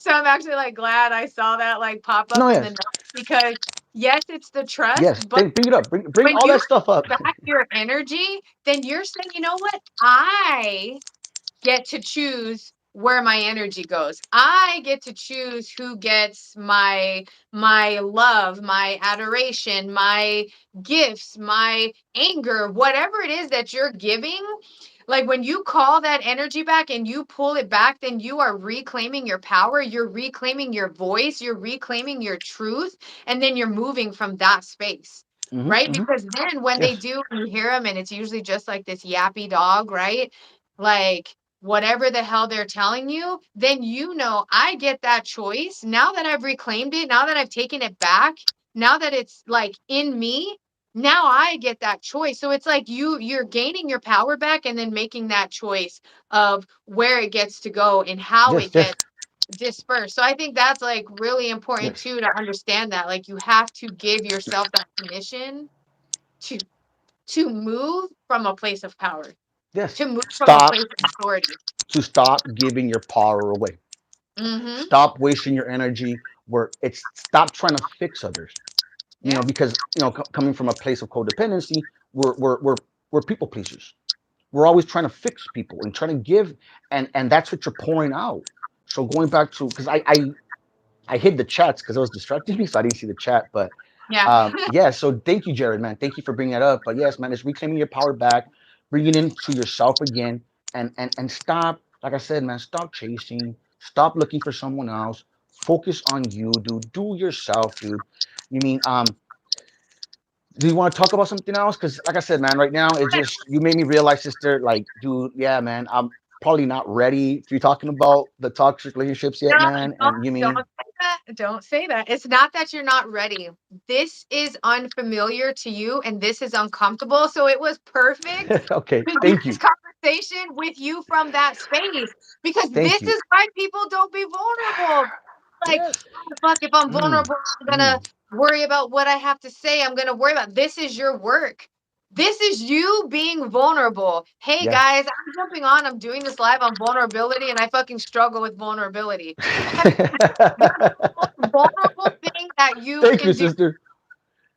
So I'm actually like glad I saw that like pop No, up in the yes, notes, because yes, it's the trust, yes. but Bring it up. Bring when all you that stuff up. call back your energy, then you're saying, you know what? I get to choose where my energy goes. I get to choose who gets my love, my adoration, my gifts, my anger, whatever it is that you're giving. Like when you call that energy back and you pull it back, then you are reclaiming your power, you're reclaiming your voice, you're reclaiming your truth, and then you're moving from that space. Right? Hmm. Because then when they Yes, do, you hear them and it's usually just like this yappy dog, right? Like whatever the hell they're telling you, then you know I get that choice. Now that I've reclaimed it, now that I've taken it back, now that it's like in me, now I get that choice. So it's like you're gaining your power back and then making that choice of where it gets to go and how yes, it yes, gets dispersed. So I think that's like really important yes, too, to understand that like you have to give yourself that permission to to move from a place of power, yes. to move from a Stop place of authority. to stop giving your power away. Mm-hmm. Stop wasting your energy where it's stop trying to fix others. Yeah. Because coming from a place of codependency, we're people pleasers. We're always trying to fix people and trying to give, and that's what you're pouring out. So going back to, because I hid the chats because it was distracting me, so I didn't see the chat. But Yeah. yeah, so thank you, Jared, man. Thank you for bringing that up. But yes, man, it's reclaiming your power back, bringing it into yourself again, and stop. Like I said, man, stop chasing. Stop looking for someone else. Focus on you, dude. Do yourself, dude. You mean do you want to talk about something else? Because like I said, man, right now it just you made me realize, sister. Like, dude, yeah, man, I'm probably not ready to be talking about the toxic relationships No, yet, man. And you don't mean say that. Don't say that. It's not that you're not ready. This is unfamiliar to you and this is uncomfortable. So it was perfect okay? to do Thank this you, conversation with you from that space, because thank this you. is why people don't be vulnerable. Like, Yes. oh, fuck, if I'm Mm, vulnerable, I'm mm, gonna worry about what I have to say. I'm gonna worry about this is your work. This is you being vulnerable. Hey yes. guys, I'm jumping on. I'm doing this live on vulnerability and I fucking struggle with vulnerability. That's the most vulnerable thing that you Thank you, can do. sister.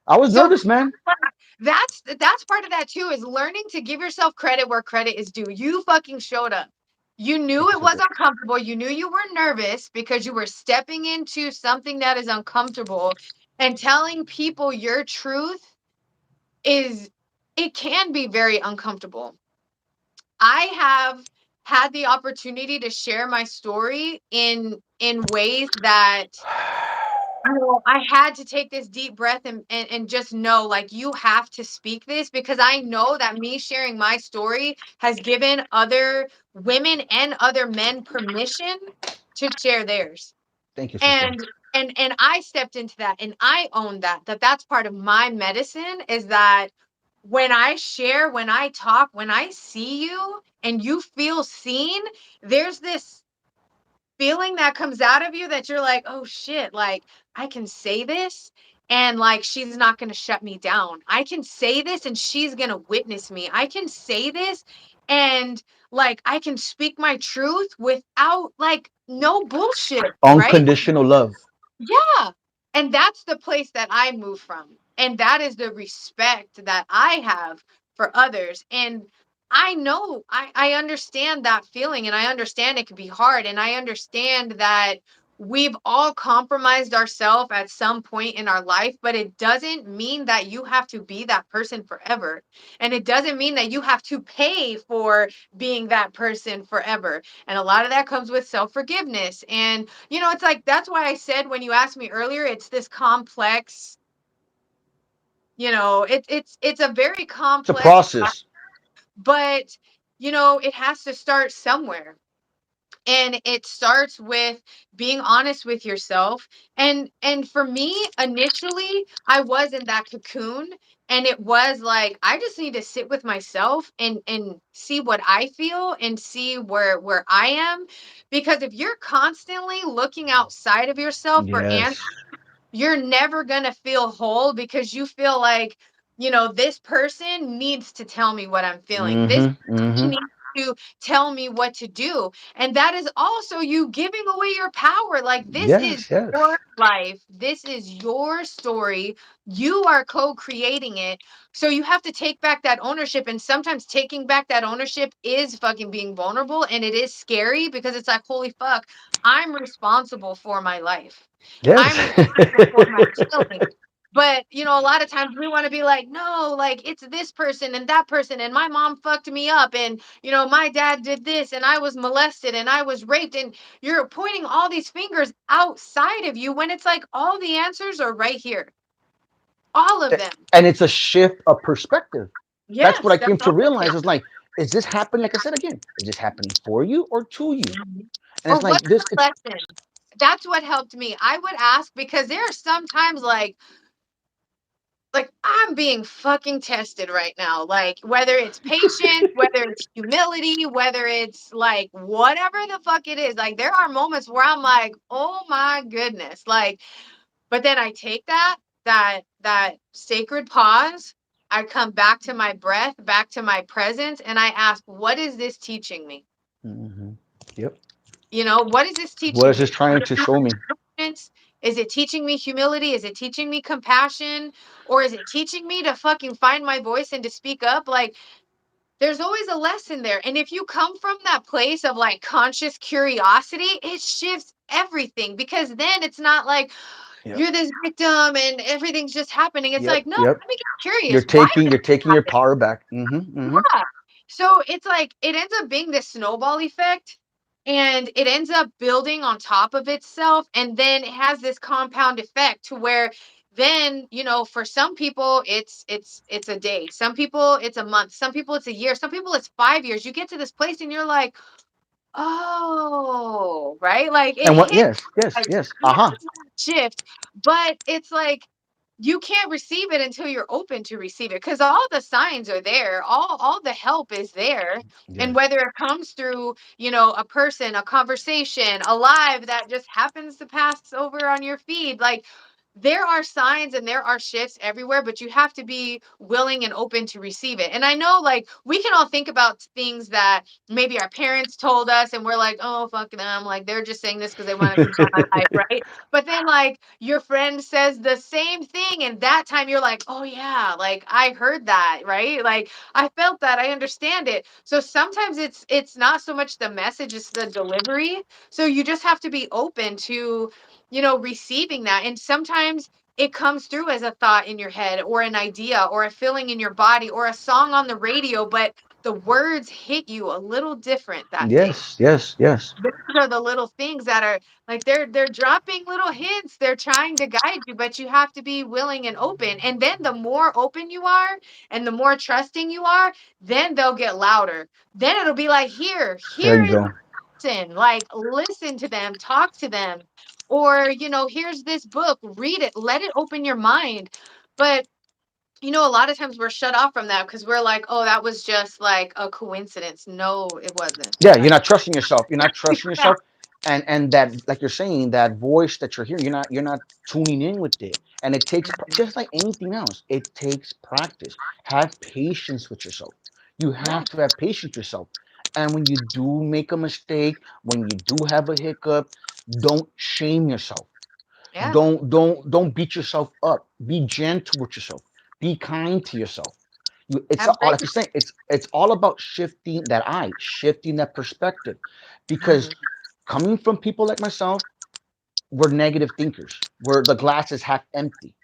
I was So nervous, man. that's part of that too, is learning to give yourself credit where credit is due. You fucking showed up. You knew Thank you, it was sister. uncomfortable. You knew you were nervous because you were stepping into something that is uncomfortable, and telling people your truth is, it can be very uncomfortable. I have had the opportunity to share my story in ways that, well, I had to take this deep breath and just know, like, you have to speak this, because I know that me sharing my story has given other women and other men permission to share theirs. Thank you, sister. And I stepped into that and I own that that's part of my medicine, is that when I share, when I talk, when I see you and you feel seen, there's this feeling that comes out of you that you're like, oh shit, like I can say this and like she's not going to shut me down. I can say this and she's going to witness me. I can say this and like I can speak my truth without like no bullshit, right? Unconditional love. Yeah. And that's the place that I move from. And that is the respect that I have for others. And I know I understand that feeling, and I understand it can be hard. And I understand that we've all compromised ourselves at some point in our life, but it doesn't mean that you have to be that person forever. And it doesn't mean that you have to pay for being that person forever. And a lot of that comes with self-forgiveness. And, it's like, that's why I said when you asked me earlier, it's this complex, it's a very It's a complex, process. but, it has to start somewhere. And it starts with being honest with yourself. And for me, initially, I was in that cocoon, and it was like, I just need to sit with myself and see what I feel and see where I am. Because if you're constantly looking outside of yourself for answers, Yes. you're never going to feel whole, because you feel like, this person needs to tell me what I'm feeling. This Mm-hmm. person Mm-hmm. needs to tell me what to do. And that is also you giving away your power. Like, this is Yes. Yes. your life. This is your story. You are co-creating it. So you have to take back that ownership. And sometimes taking back that ownership is fucking being vulnerable. And it is scary, because it's like, holy fuck, I'm responsible for my life. I'm Yes. responsible for my healing. But, a lot of times we want to be like, no, like, it's this person and that person, and my mom fucked me up, and, my dad did this, and I was molested, and I was raped. And you're pointing all these fingers outside of you, when it's like all the answers are right here. All of them. And it's a shift of perspective. That's what Yes, I that's came to all it realize. is. It's like, is this happening? Like I said again, is this happening for you or to you? Mhm. And Or it's like what's this. the lesson? That's what helped me. I would ask, because there are sometimes like I'm being fucking tested right now. Like, whether it's patience, whether it's humility, whether it's like whatever the fuck it is. Like, there are moments where I'm like, oh my goodness. Like, but then I take that sacred pause. I come back to my breath, back to my presence, and I ask, what is this teaching me? Mm-hmm. Yep. What is this What teaching is this me? trying to show me? Is it teaching me humility? Is it teaching me compassion? Or is it teaching me to fucking find my voice and to speak up? Like, there's always a lesson there. And if you come from that place of like conscious curiosity, it shifts everything, because then it's not like Yep. you're this victim and everything's just happening. It's Yep. like, no, Yep. let me get curious. Why is You're it taking your happening? power back. Mm-hmm. Mm-hmm. Yeah. So it's like it ends up being this snowball effect, and it ends up building on top of itself. And then it has this compound effect to where then, for some people it's a day. Some people it's a month. Some people it's a year. Some people it's 5 years. You get to this place and you're like, oh, right? Like, it And what? hits Yes. Yes. a Yes. Uh-huh. shift, but it's like you can't receive it until you're open to receive it, because all the signs are there, all the help is there. And Yes. whether it comes through, a person, a conversation, a live that just happens to pass over on your feed, like, there are signs and there are shifts everywhere, but you have to be willing and open to receive it. And I know, like, we can all think about things that maybe our parents told us, and we're like, oh, fuck them. Like, they're just saying this because they want to control my life, right? But then, like, your friend says the same thing, and that time you're like, oh, yeah, like, I heard that, right? Like, I felt that, I understand it. So sometimes it's not so much the message, it's the delivery. So you just have to be open to, receiving that. And sometimes it comes through as a thought in your head, or an idea, or a feeling in your body, or a song on the radio, but the words hit you a little different that day. Yes. Yes. Yes. Those are the little things that are like, they're dropping little hints. They're trying to guide you, but you have to be willing and open. And then the more open you are and the more trusting you are, then they'll get louder. Then it'll be like, There here you is go. listen, like, listen to them, talk to them. Or, here's this book, read it, let it open your mind. But, a lot of times we're shut off from that because we're like, oh, that was just like a coincidence. No, it wasn't. Yeah. You're Like, not trusting yourself. You're not trusting yourself. And that, like you're saying, that voice that you're hearing, you're not tuning in with it. And it takes, just like anything else, it takes practice. Have patience with yourself. You yeah, have to have patience with yourself. And when you do make a mistake, when you do have a hiccup, don't shame yourself. yeah, Don't beat yourself up. Be gentle with yourself. Be kind to yourself. It's have all, grace. like you're saying, it's all about shifting that eye, shifting that perspective. Because Mhm. coming from people like myself, we're negative thinkers. We're the glass is half empty.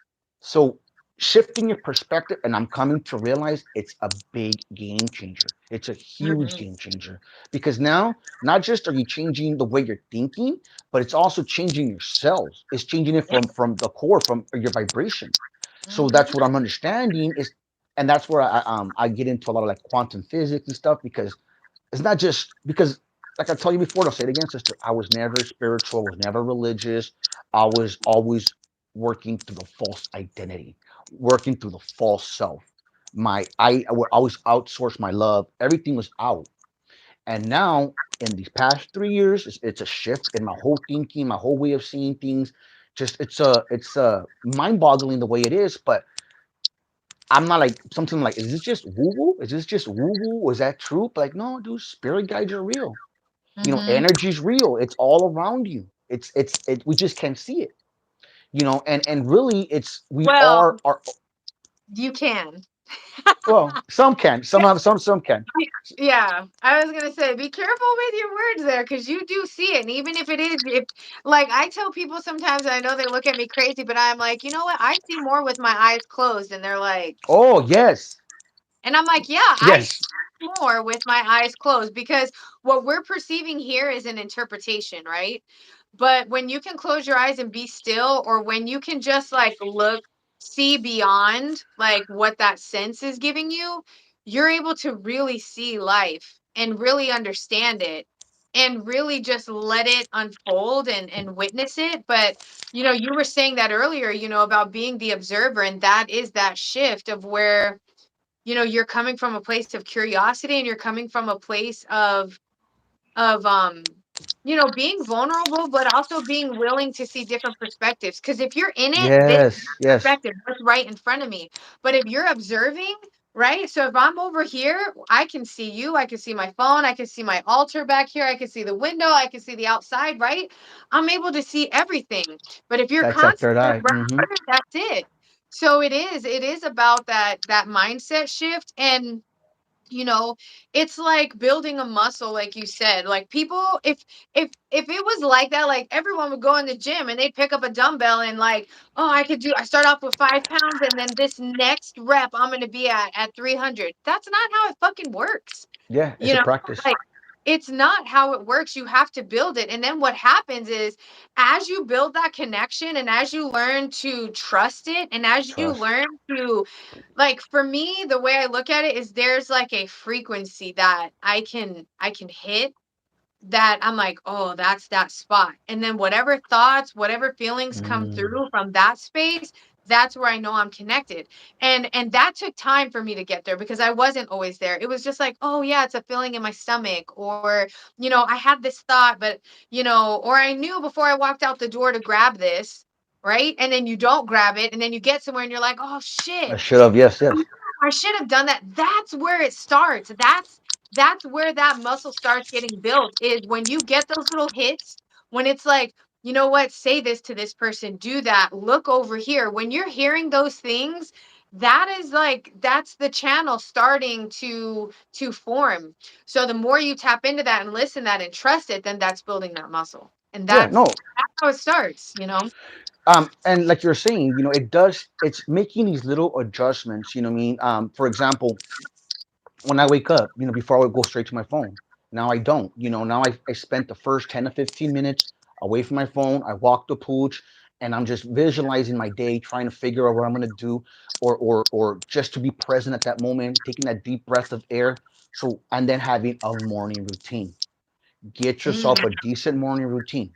So shifting your perspective, and I'm coming to realize it's a big game changer. It's a huge Mhm. game changer because now not just are you changing the way you're thinking, but it's also changing your cells. It's changing it Yeah. from the core, from your vibration. So that's Mhm. what I'm understanding is, and that's where I get into a lot of like quantum physics and stuff because it's not just because, like I told you before, I'll say it again, sister. I was never spiritual, was never religious. I was always working through the false identity, working through the false self. I would always outsource my love. Everything was out. And now in these past 3 years, it's a shift in my whole thinking, my whole way of seeing things. Just it's mind-boggling the way it is, but I'm not like something like, is this just woo woo? Is this just woo woo? Is that true? But like, no, dude, spirit guides are real. Mhm. Energy's real. It's all around you. We just can't see it. And really, it's we Well, are. you can. Well, some can. Some have. Some can. Yeah, I was gonna say, be careful with your words there, because you do see it, and even if it is, if like I tell people sometimes, I know they look at me crazy, but I'm like, you know what? I see more with my eyes closed, and they're like, Oh yes, and I'm like, yeah, I yes, see more with my eyes closed because what we're perceiving here is an interpretation, right? But when you can close your eyes and be still, or when you can just like look, see beyond like what that sense is giving you, you're able to really see life and really understand it and really just let it unfold and witness it. But you were saying that earlier, about being the observer, and that is that shift of where you're coming from a place of curiosity, and you're coming from a place of being vulnerable, but also being willing to see different perspectives, because if you're in it, this is yes, the yes. perspective what's right in front of me. But if you're observing, right, so if I'm over here, I can see you, I can see my phone, I can see my altar back here, I can see the window, I can see the outside, right? I'm able to see everything. But if you're That's that third constantly eye. around it, that's it. So it is about that mindset shift. And you know it's like building a muscle, like you said. Like, people, if it was like that, like everyone would go in the gym and they'd pick up a dumbbell and like, oh, I start off with 5 pounds, and then this next rep I'm going to be at 300. That's not how it fucking works. Yeah, it's you a know practice. like, it's not how it works. You have to build it, and then what happens is, as you build that connection, and as you learn to trust it, and as you Trust. learn to, like, for me, the way I look at it is, there's like a frequency that I can hit, that I'm like, oh, that's that spot. And then whatever thoughts, whatever feelings come Mm, through from that space, that's where I know I'm connected. And that took time for me to get there, because I wasn't always there. It was just like, oh yeah, it's a feeling in my stomach, or I had this thought, but or I knew before I walked out the door to grab this, right? And then you don't grab it, and then you get somewhere and you're like, oh I shit, should have. Yes, yes. I should have done that. That's where it starts. That's where that muscle starts getting built, is when you get those little hits, when it's like, you know what, say this to this person, do that, look over here. When you're hearing those things, that is like, that's the channel starting to form. So the more you tap into that and listen that and trust it, then that's building that muscle. And Yeah. that's No. that's how it starts. And like you're saying, it's making these little adjustments. You know what I mean? For example, when I wake up, before I would go straight to my phone. Now I don't. Now I spent the first 10 to 15 minutes away from my phone. I walk the pooch, and I'm just visualizing my day, trying to figure out what I'm gonna do, or just to be present at that moment, taking that deep breath of air. So, and then having a morning routine. Get yourself a Mm, decent morning routine.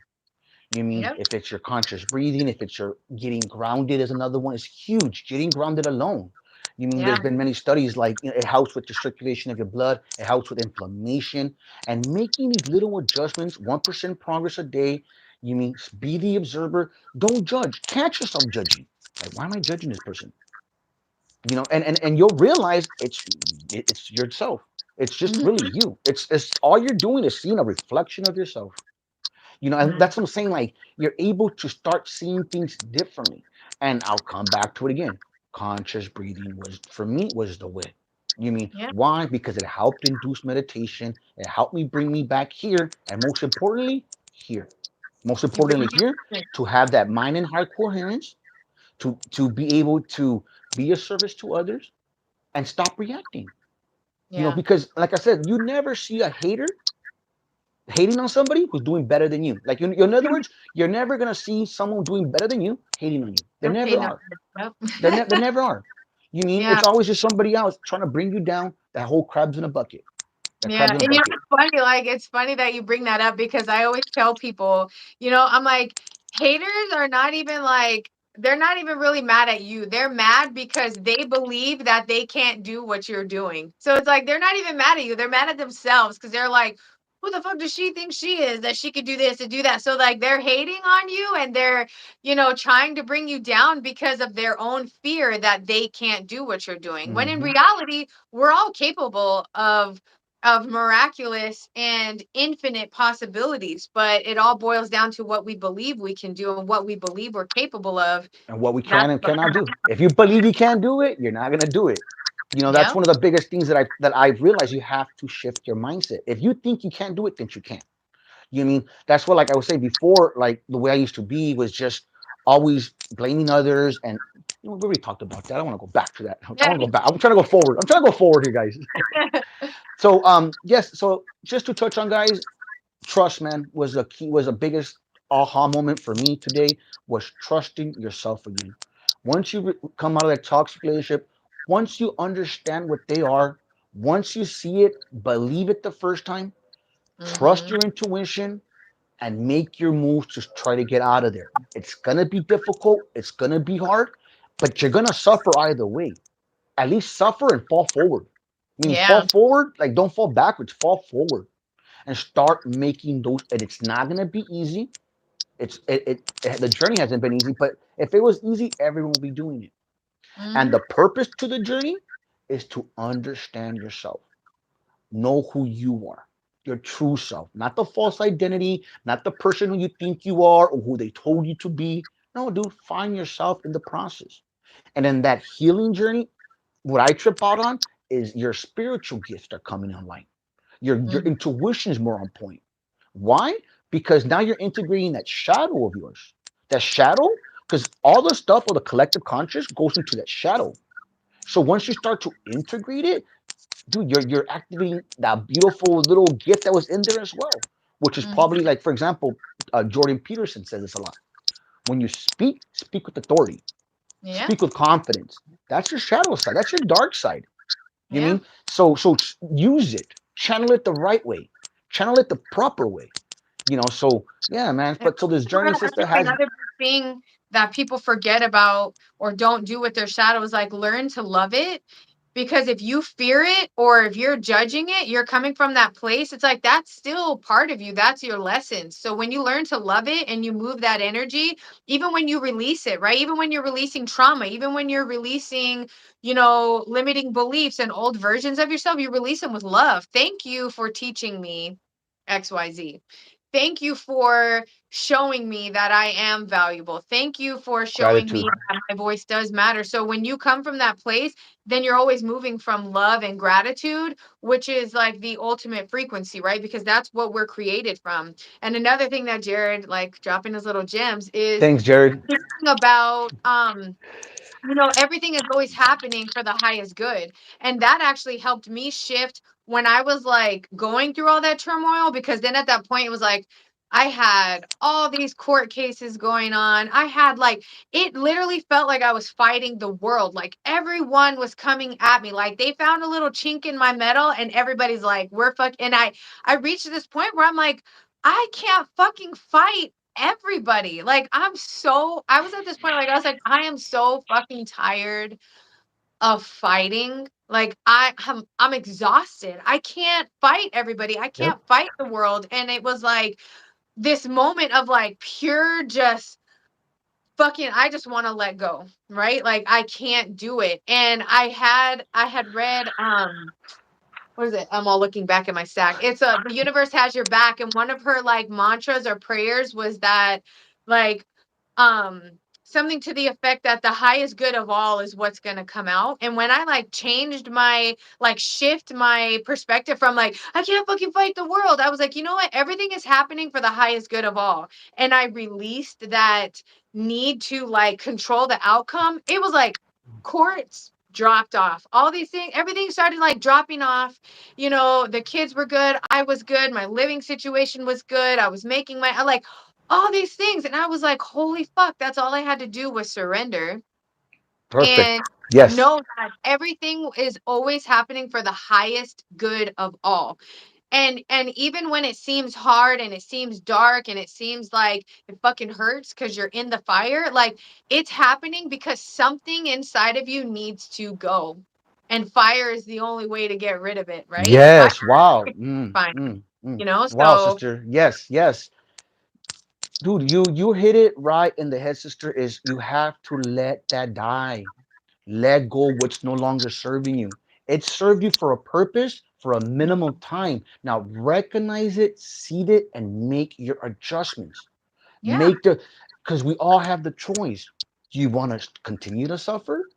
You mean yep. if it's your conscious breathing, if it's your getting grounded is another one. It's huge. Getting grounded alone. You mean there's Yeah. been many studies like it helps with the circulation of your blood, it helps with inflammation, and making these little adjustments, 1% progress a day. You mean be the observer, don't judge. Catch yourself judging. Like, why am I judging this person? And you'll realize it's yourself. It's just really Mhm. you. It's all you're doing is seeing a reflection of yourself. And Mhm. that's what I'm saying. Like, you're able to start seeing things differently. And I'll come back to it again. Conscious breathing was, for me, was the way. You mean Yeah. why? Because it helped induce meditation. It helped me bring me back here, and most importantly, here. Most You bring importantly here, to have that mind and heart coherence, to be able to be a service to others and stop reacting. yeah. Because like I said, you never see a hater hating on somebody who's doing better than you. Like in other words, you're never gonna see someone doing better than you hating on you. They Nope, never ain't no. are. Yep. They never are. You mean Yeah. it's always just somebody else trying to bring you down. That whole crabs in a bucket. That Yeah, crabs in a and bucket. it's funny, like it's funny that you bring that up because I always tell people, I'm like, haters are not even like they're not even really mad at you. They're mad because they believe that they can't do what you're doing. So it's like they're not even mad at you. They're mad at themselves because they're like, who the fuck does she think she is that she could do this and do that? So like they're hating on you and they're, trying to bring you down because of their own fear that they can't do what you're doing. When in Hmm. reality, we're all capable of miraculous and infinite possibilities, but it all boils down to what we believe we can do and what we believe we're capable of. And what we That's can and cannot do. If you believe you can't do it, you're not gonna do it. That's yeah, one of the biggest things that I've realized. You have to shift your mindset. If you think you can't do it, then you can't. That's what, like I was saying before, like the way I used to be was just always blaming others, and we already talked about that. I want to go back to that. I yeah, want to go back. I'm trying to go forward. I'm trying to go forward here, guys. So yes, so just to touch on, guys, trust, man, was a key, was a biggest aha moment for me today, was trusting yourself again. Once you come out of that toxic relationship, once you understand what they are, once you see it, believe it the first time, trust hmm your intuition, and make your moves to try to get out of there. It's gonna be difficult, it's gonna be hard, but you're gonna suffer either way. At least suffer and fall forward. Meaning fall yeah, forward, like don't fall backwards, fall forward and start making those. And it's not gonna be easy. The journey hasn't been easy, but if it was easy, everyone will be doing it. And hmm the purpose to the journey is to understand yourself, know who you are, your true self, not the false identity, not the person who you think you are or who they told you to be. No, dude, find yourself in the process. And in that healing journey, what I trip out on is your spiritual gifts are coming online. Your hmm intuition is more on point. Why? Because now you're integrating that shadow of yours. That shadow, because all the stuff of the collective conscious goes into that shadow. So once you start to integrate it, dude, you're activating that beautiful little gift that was in there as well. Which is hmm probably, like, for example, Jordan Peterson says this a lot. When you speak, speak with authority, yeah, speak with confidence. That's your shadow side. That's your dark side. You yeah. mean so use it, channel it the right way, channel it the proper way. So yeah, man. Yeah. But so this journey, I sister, think has another big thing that people forget about or don't do with their shadow is like learn to love it. Because if you fear it or if you're judging it, you're coming from that place. It's like that's still part of you. That's your lesson. So when you learn to love it and you move that energy, even when you release it, right? Even when you're releasing trauma, even when you're releasing, limiting beliefs and old versions of yourself, you release them with love. Thank you for teaching me XYZ. Thank you for showing me that I am valuable. Thank you for showing me gratitude. that my voice does matter. So when you come from that place, then you're always moving from love and gratitude, which is like the ultimate frequency, right? Because that's what we're created from. And another thing that Jared, like dropping his little gems, is Thanks, Jared. thinking about everything is always happening for the highest good. And that actually helped me shift when I was like going through all that turmoil, because then at that point it was like I had all these court cases going on. I had like, it literally felt like I was fighting the world. Like everyone was coming at me. Like they found a little chink in my metal and everybody's like, we're fuck. And I reached this point where I'm like, I can't fucking fight everybody. Like I was at this point, like I was like, I am so fucking tired of fighting. Like I'm exhausted. I can't fight everybody. I Yep. can't fight the world. And it was like this moment of like pure just fucking I just want to let go, right? Like I can't do it. And I had read what is it? I'm all looking back at my stack. It's the universe has your back, and one of her like mantras or prayers was that like um something to the effect that the highest good of all is what's going to come out. And when I like changed my, like shift my perspective from like, I can't fucking fight the world, I was like, you know what? Everything is happening for the highest good of all. And I released that need to like control the outcome. It was like courts dropped off, all these things, everything started like dropping off. You know, the kids were good, I was good, my living situation was good, I was making my, I like all these things. And I was like, holy fuck, that's all I had to do was surrender Perfect. and Yes. know that everything is always happening for the highest good of all. And even when it seems hard and it seems dark and it seems like it fucking hurts because you're in the fire, like it's happening because something inside of you needs to go. And fire is the only way to get rid of it, right? Fire Yes. Wow. is fine, you know? Wow, So sister. Yes. Yes. Dude, you hit it right in the head, sister. Is you have to let that die. Let go what's no longer serving you. It served you for a purpose for a minimum time. Now recognize it, see it, and make your adjustments. yeah. Make the because we all have the choice. Do you want to continue to suffer?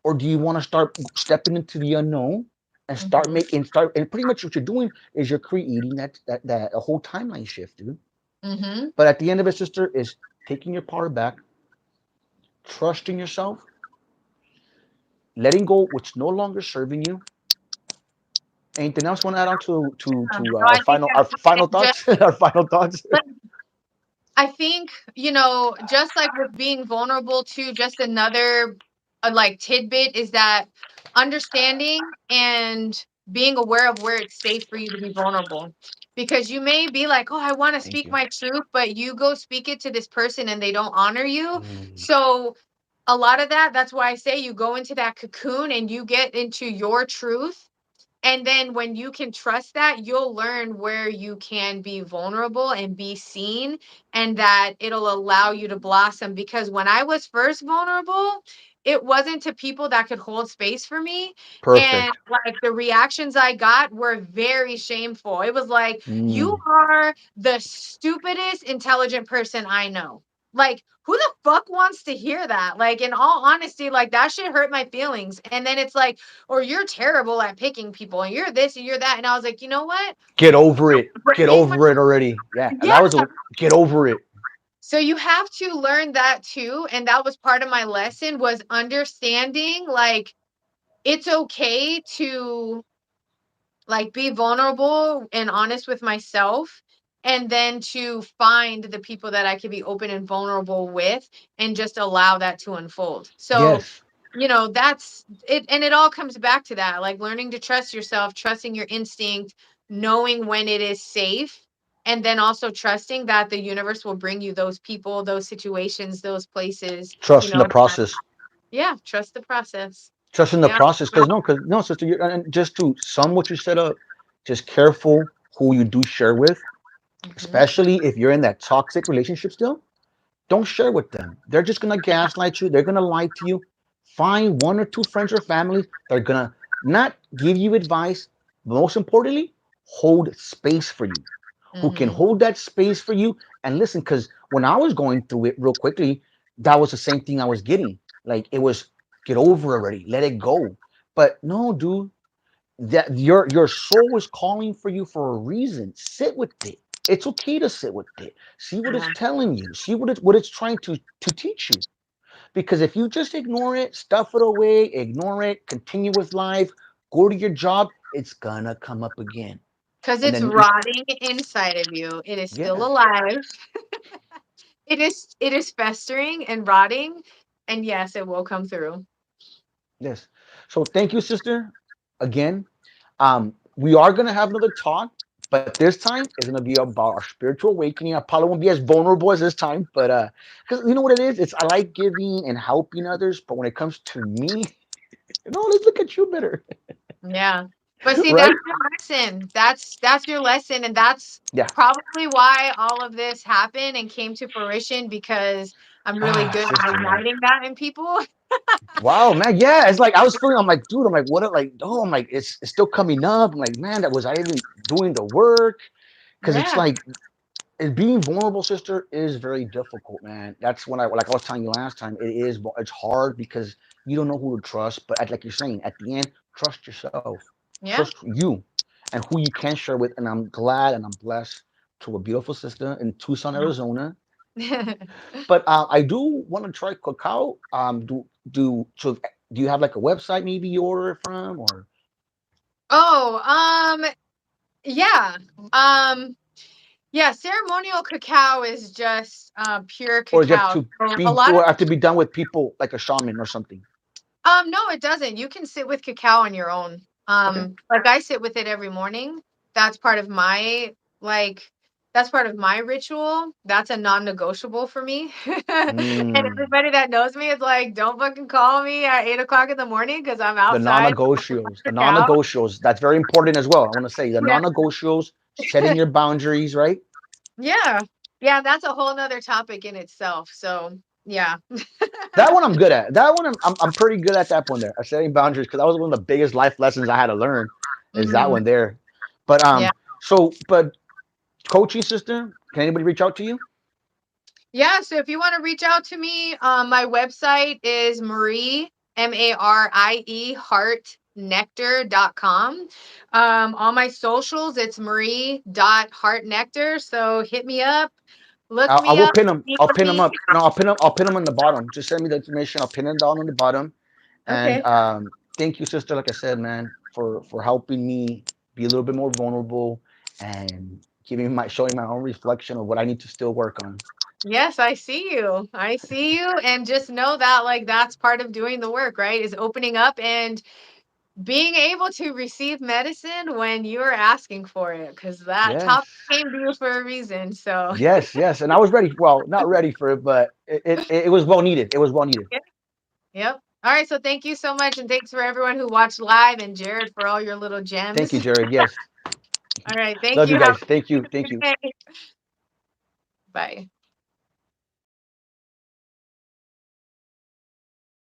Or do you want to start stepping into the unknown and Hmm. start and pretty much what you're doing is you're creating that a whole timeline shift, dude. Hmm. But at the end of it, sister, is taking your power back, trusting yourself, letting go what's no longer serving you. Anything else want to add on to No, I think our that's final it. thoughts? Our final thoughts. Just I think, you know, just like with being vulnerable too, just another like tidbit is that understanding and being aware of where it's safe for you to be vulnerable. Because you may be like, oh, I want to Thank speak you. my truth, but you go speak it to this person and they don't honor you. Mm, So a lot of that's why I say you go into that cocoon and you get into your truth, and then when you can trust that, you'll learn where you can be vulnerable and be seen, and that it'll allow you to blossom. Because when I was first vulnerable, it wasn't to people that could hold space for me. And perfect. like the reactions I got were very shameful. It was like, you Mm, are the stupidest intelligent person I know. Like, who the fuck wants to hear that? Like, in all honesty, like that shit hurt my feelings. And then it's like, or you're terrible at picking people and you're this and you're that. And I was like, you know what? get over it. Get Bringing over it already. Yeah, my, and that yeah. was a get over it. So you have to learn that too. And that was part of my lesson, was understanding like it's okay to like be vulnerable and honest with myself, and then to find the people that I could be open and vulnerable with and just allow that to unfold. So, Yes, you know, that's it. And it all comes back to that, like learning to trust yourself, trusting your instinct, knowing when it is safe, and then also trusting that the universe will bring you those people, those situations, those places, you trust in know. the process. Yeah, trust the process. Trust in the Yeah. process, because no, sister. And just to sum what you set up, just careful who you do share with, Hmm. especially if you're in that toxic relationship still. Don't share with them. They're just gonna gaslight you. They're gonna lie to you. Find one or two friends or family that are gonna not give you advice, but most importantly, hold space for you. Who can Hmm. hold that space for you and listen? Because when I was going through it real quickly, that was the same thing I was getting. Like it was get over already, let it go. But no, dude, that your soul is calling for you for a reason. Sit with it. It's okay to sit with it. See what it's telling you. See what it's trying to teach you. Because if you just ignore it, stuff it away, ignore it, continue with life, go to your job, it's gonna come up again. Because And it's then rotting inside of you. It is still yes, alive. It is festering and rotting. And yes, it will come through. yes. So thank you, sister. Again, we are gonna have another talk, but this time is gonna be about our spiritual awakening. I probably won't be as vulnerable as this time, but because you know what it is, it's I like giving and helping others, but when it comes to me, no, let's look at you better, Yeah. But see, that's right? your lesson. That's your lesson. And that's Yeah. probably why all of this happened and came to fruition, because I'm really Ah, good at sister, man. igniting that in people. Wow, man. Yeah, it's like I was feeling. I'm like, dude. I'm like, what? Like, oh, I'm like, it's still coming up. I'm like, man, that was I even doing the work? Because it's Yeah. like And being vulnerable, sister, is very difficult, man. That's when like I was telling you last time. It's hard because you don't know who to trust. But like you're saying, at the end, trust yourself, Yeah. trust you, and who you can share with. And I'm glad and I'm blessed to a beautiful sister in Tucson, Arizona. But I do want to try cacao. Do you have like a website maybe you order it from, Oh, yeah. Um, yeah, ceremonial cacao is just pure or do you have cacao. to So a be lot of or have to be done with people like a shaman or something? no, it doesn't. You can sit with cacao on your own. Okay. Like I sit with it every morning. That's part of my like that's part of my ritual. That's a non-negotiable for me. And Mm. everybody that knows me is like, don't fucking call me at 8 o'clock in the morning because I'm The outside non-negotiables, the cacao. non-negotiables. That's very important as well. I want to say the non-negotiables, setting your boundaries, right? Yeah. Yeah, that's a whole nother topic in itself. So yeah. That one I'm good at. That one I'm pretty good at that one there. Setting boundaries because that was one of the biggest life lessons I had to learn. Is that Hmm. one there? But Yeah. but coaching system. Can anybody reach out to you? Yeah. So if you want to reach out to me, my website is Marie, heartnectar.com. On my socials, it's Marie.heartnectar. So hit me up, look I me will up, pin them. I'll DM pin them me. up. No, I'll pin them on the bottom. Just send me the information. I'll pin it down on the bottom. And Okay. thank you, sister. Like I said, man, for helping me be a little bit more vulnerable and showing my own reflection of what I need to still work on. Yes, I see you. I see you. And just know that, like, that's part of doing the work, right? Is opening up and being able to receive medicine when you're asking for it, because that Yes, topic came to you for a reason. So, yes, yes. And I was ready. Well, not ready for it, but it was well needed. It was well needed. yeah, yep. All right. So, thank you so much. And thanks for everyone who watched live and Jared for all your little Thank gems. you, Jared. Yes. All right. Thank Love you. you Have guys. Thank you. a Thank good you. day. Bye.